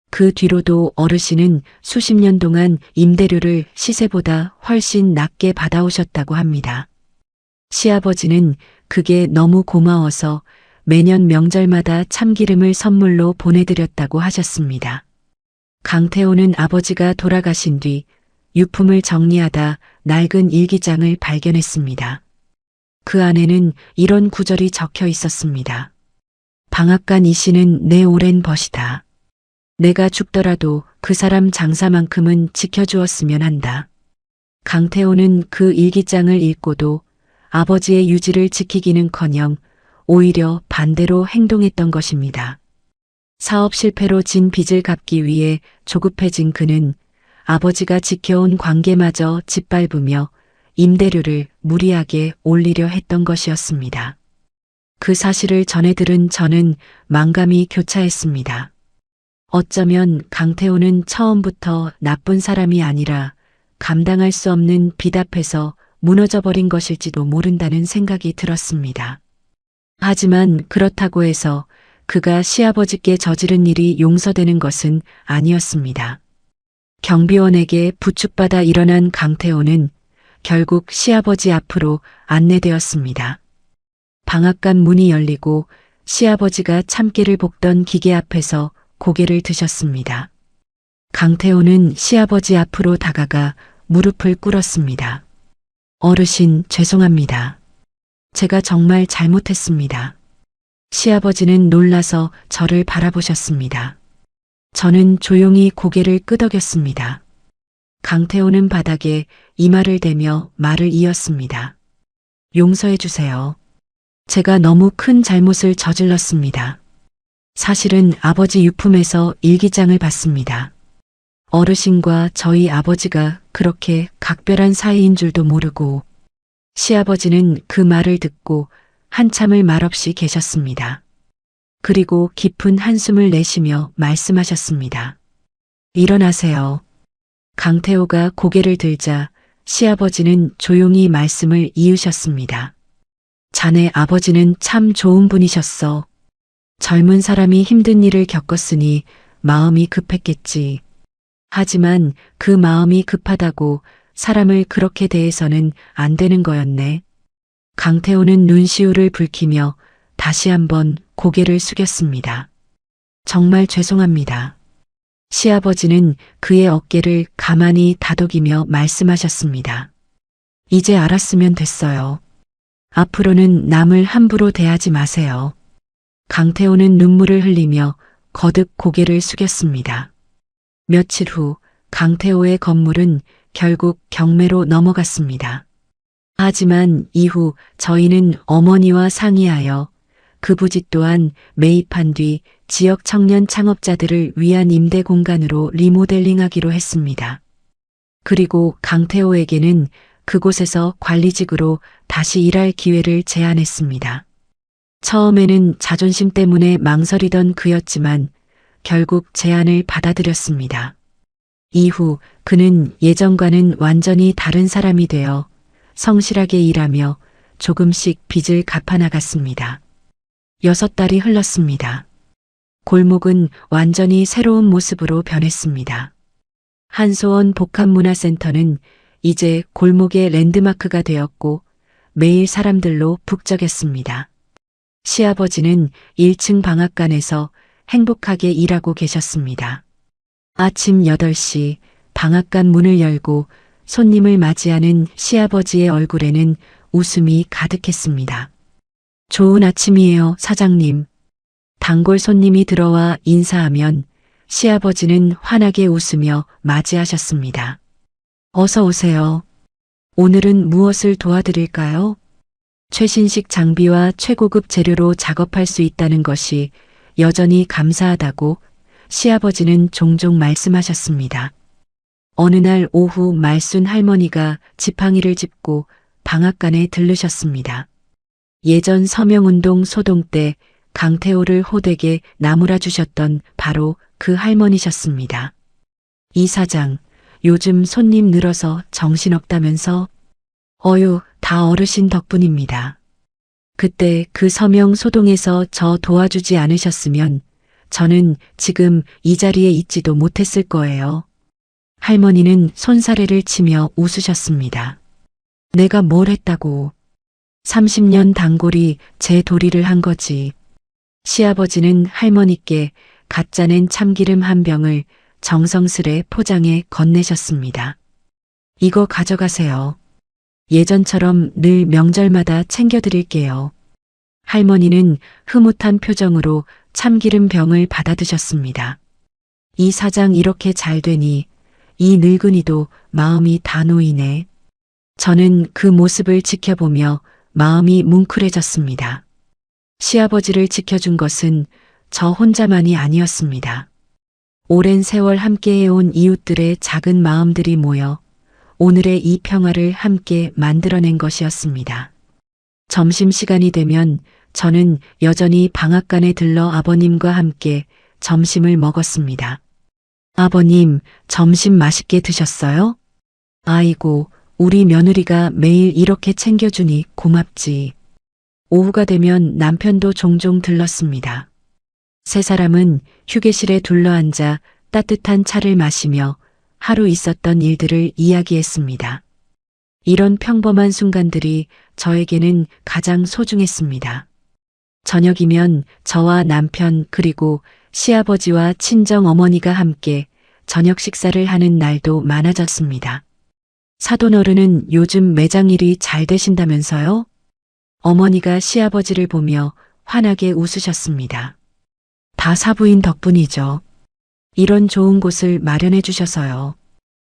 그 뒤로도 어르신은 수십 년 동안 임대료를 시세보다 훨씬 낮게 받아오셨다고 합니다. 시아버지는 그게 너무 고마워서 매년 명절마다 참기름을 선물로 보내드렸다고 하셨습니다. 강태호는 아버지가 돌아가신 뒤 유품을 정리하다 낡은 일기장을 발견했습니다. 그 안에는 이런 구절이 적혀 있었습니다. 방앗간 이 씨는 내 오랜 벗이다. 내가 죽더라도 그 사람 장사만큼은 지켜주었으면 한다. 강태호는 그 일기장을 읽고도 아버지의 유지를 지키기는커녕 오히려 반대로 행동했던 것입니다. 사업 실패로 진 빚을 갚기 위해 조급해진 그는 아버지가 지켜온 관계마저 짓밟으며 임대료를 무리하게 올리려 했던 것이었습니다. 그 사실을 전해 들은 저는 만감이 교차했습니다. 어쩌면 강태호는 처음부터 나쁜 사람이 아니라 감당할 수 없는 빚 앞에서 무너져버린 것일지도 모른다는 생각이 들었습니다. 하지만 그렇다고 해서 그가 시아버지께 저지른 일이 용서되는 것은 아니었습니다. 경비원에게 부축받아 일어난 강태호는 결국 시아버지 앞으로 안내되었습니다. 방앗간 문이 열리고 시아버지가 참깨를 볶던 기계 앞에서 고개를 드셨습니다. 강태호는 시아버지 앞으로 다가가 무릎을 꿇었습니다. 어르신, 죄송합니다. 제가 정말 잘못했습니다. 시아버지는 놀라서 저를 바라보셨습니다. 저는 조용히 고개를 끄덕였습니다. 강태호는 바닥에 이마를 대며 말을 이었습니다. 용서해 주세요. 제가 너무 큰 잘못을 저질렀습니다. 사실은 아버지 유품에서 일기장을 봤습니다. 어르신과 저희 아버지가 그렇게 각별한 사이인 줄도 모르고. 시아버지는 그 말을 듣고 한참을 말없이 계셨습니다. 그리고 깊은 한숨을 내쉬며 말씀하셨습니다. 일어나세요. 강태호가 고개를 들자 시아버지는 조용히 말씀을 이으셨습니다. 자네 아버지는 참 좋은 분이셨어. 젊은 사람이 힘든 일을 겪었으니 마음이 급했겠지. 하지만 그 마음이 급하다고 사람을 그렇게 대해서는 안 되는 거였네. 강태호는 눈시울을 붉히며 다시 한번 고개를 숙였습니다. 정말 죄송합니다. 시아버지는 그의 어깨를 가만히 다독이며 말씀하셨습니다. 이제 알았으면 됐어요. 앞으로는 남을 함부로 대하지 마세요. 강태호는 눈물을 흘리며 거듭 고개를 숙였습니다. 며칠 후 강태호의 건물은 결국 경매로 넘어갔습니다. 하지만 이후 저희는 어머니와 상의하여 그 부지 또한 매입한 뒤 지역 청년 창업자들을 위한 임대 공간으로 리모델링하기로 했습니다. 그리고 강태호에게는 그곳에서 관리직으로 다시 일할 기회를 제안했습니다. 처음에는 자존심 때문에 망설이던 그였지만 결국 제안을 받아들였습니다. 이후 그는 예전과는 완전히 다른 사람이 되어 성실하게 일하며 조금씩 빚을 갚아나갔습니다. 6달이 흘렀습니다. 골목은 완전히 새로운 모습으로 변했습니다. 한소원 복합문화센터는 이제 골목의 랜드마크가 되었고 매일 사람들로 북적였습니다. 시아버지는 1층 방앗간에서 행복하게 일하고 계셨습니다. 아침 8시 방앗간 문을 열고 손님을 맞이하는 시아버지의 얼굴에는 웃음이 가득했습니다. 좋은 아침이에요, 사장님. 단골 손님이 들어와 인사하면 시아버지는 환하게 웃으며 맞이하셨습니다. 어서 오세요. 오늘은 무엇을 도와드릴까요? 최신식 장비와 최고급 재료로 작업할 수 있다는 것이 여전히 감사하다고 시아버지는 종종 말씀하셨습니다. 어느 날 오후 말순 할머니가 지팡이를 짚고 방앗간에 들르셨습니다. 예전 서명운동 소동 때 강태호를 호되게 나무라 주셨던 바로 그 할머니셨습니다. 이 사장, 요즘 손님 늘어서 정신없다면서? 어휴, 다 어르신 덕분입니다. 그때 그 서명 소동에서 저 도와주지 않으셨으면 저는 지금 이 자리에 있지도 못했을 거예요. 할머니는 손사래를 치며 웃으셨습니다. 내가 뭘 했다고. 30년 단골이 제 도리를 한 거지. 시아버지는 할머니께 갓 짜낸 참기름 한 병을 정성스레 포장해 건네셨습니다. 이거 가져가세요. 예전처럼 늘 명절마다 챙겨드릴게요. 할머니는 흐뭇한 표정으로 참기름 병을 받아드셨습니다. 이 사장 이렇게 잘 되니 이 늙은이도 마음이 다 놓이네. 저는 그 모습을 지켜보며 마음이 뭉클해졌습니다. 시아버지를 지켜준 것은 저 혼자만이 아니었습니다. 오랜 세월 함께해온 이웃들의 작은 마음들이 모여 오늘의 이 평화를 함께 만들어낸 것이었습니다. 점심시간이 되면 저는 여전히 방앗간에 들러 아버님과 함께 점심을 먹었습니다. 아버님, 점심 맛있게 드셨어요? 아이고, 우리 며느리가 매일 이렇게 챙겨주니 고맙지. 오후가 되면 남편도 종종 들렀습니다. 세 사람은 휴게실에 둘러앉아 따뜻한 차를 마시며 하루 있었던 일들을 이야기했습니다. 이런 평범한 순간들이 저에게는 가장 소중했습니다. 저녁이면 저와 남편 그리고 시아버지와 친정 어머니가 함께 저녁 식사를 하는 날도 많아졌습니다. 사돈어른은 요즘 매장 일이 잘 되신다면서요? 어머니가 시아버지를 보며 환하게 웃으셨습니다. 다 사부인 덕분이죠. 이런 좋은 곳을 마련해 주셔서요.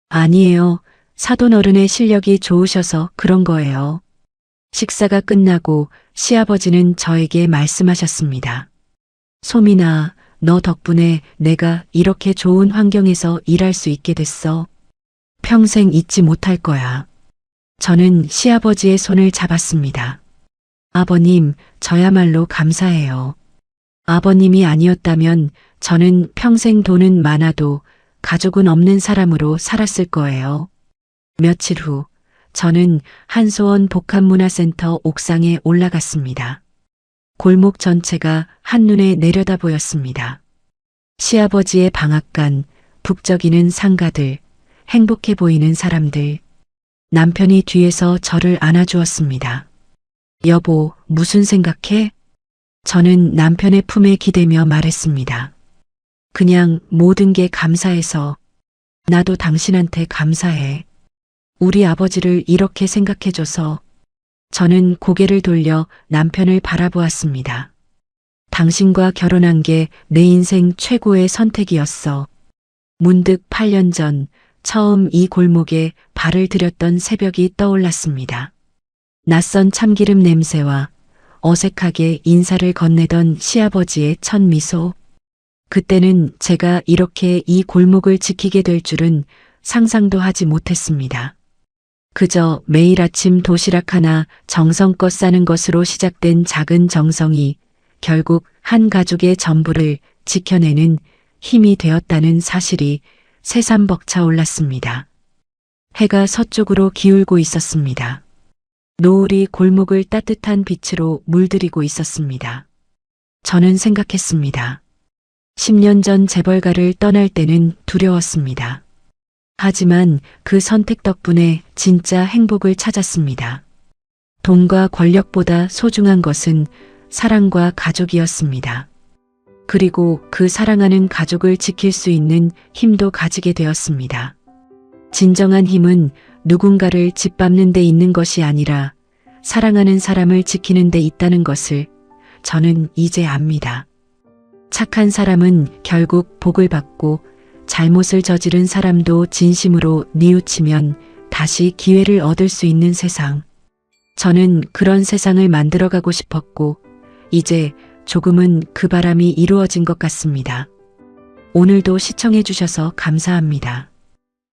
아니에요. 사돈어른의 실력이 좋으셔서 그런 거예요. 식사가 끝나고 시아버지는 저에게 말씀하셨습니다. 소민아, 너 덕분에 내가 이렇게 좋은 환경에서 일할 수 있게 됐어. 평생 잊지 못할 거야. 저는 시아버지의 손을 잡았습니다. 아버님, 저야말로 감사해요. 아버님이 아니었다면 저는 평생 돈은 많아도 가족은 없는 사람으로 살았을 거예요. 며칠 후, 저는 한소원 복합문화센터 옥상에 올라갔습니다. 골목 전체가 한눈에 내려다 보였습니다. 시아버지의 방앗간, 북적이는 상가들, 행복해 보이는 사람들. 남편이 뒤에서 저를 안아주었습니다. 여보, 무슨 생각해? 저는 남편의 품에 기대며 말했습니다. 그냥 모든 게 감사해서. 나도 당신한테 감사해. 우리 아버지를 이렇게 생각해줘서. 저는 고개를 돌려 남편을 바라보았습니다. 당신과 결혼한 게 내 인생 최고의 선택이었어. 문득 8년 전 처음 이 골목에 발을 들였던 새벽이 떠올랐습니다. 낯선 참기름 냄새와 어색하게 인사를 건네던 시아버지의 첫 미소. 그때는 제가 이렇게 이 골목을 지키게 될 줄은 상상도 하지 못했습니다. 그저 매일 아침 도시락 하나 정성껏 싸는 것으로 시작된 작은 정성이 결국 한 가족의 전부를 지켜내는 힘이 되었다는 사실이 새삼 벅차 올랐습니다. 해가 서쪽으로 기울고 있었습니다. 노을이 골목을 따뜻한 빛으로 물들이고 있었습니다. 저는 생각했습니다. 10년 전 재벌가를 떠날 때는 두려웠습니다. 하지만 그 선택 덕분에 진짜 행복을 찾았습니다. 돈과 권력보다 소중한 것은 사랑과 가족이었습니다. 그리고 그 사랑하는 가족을 지킬 수 있는 힘도 가지게 되었습니다. 진정한 힘은 누군가를 짓밟는 데 있는 것이 아니라 사랑하는 사람을 지키는 데 있다는 것을 저는 이제 압니다. 착한 사람은 결국 복을 받고 잘못을 저지른 사람도 진심으로 뉘우치면 다시 기회를 얻을 수 있는 세상. 저는 그런 세상을 만들어가고 싶었고 이제 조금은 그 바람이 이루어진 것 같습니다. 오늘도 시청해 주셔서 감사합니다.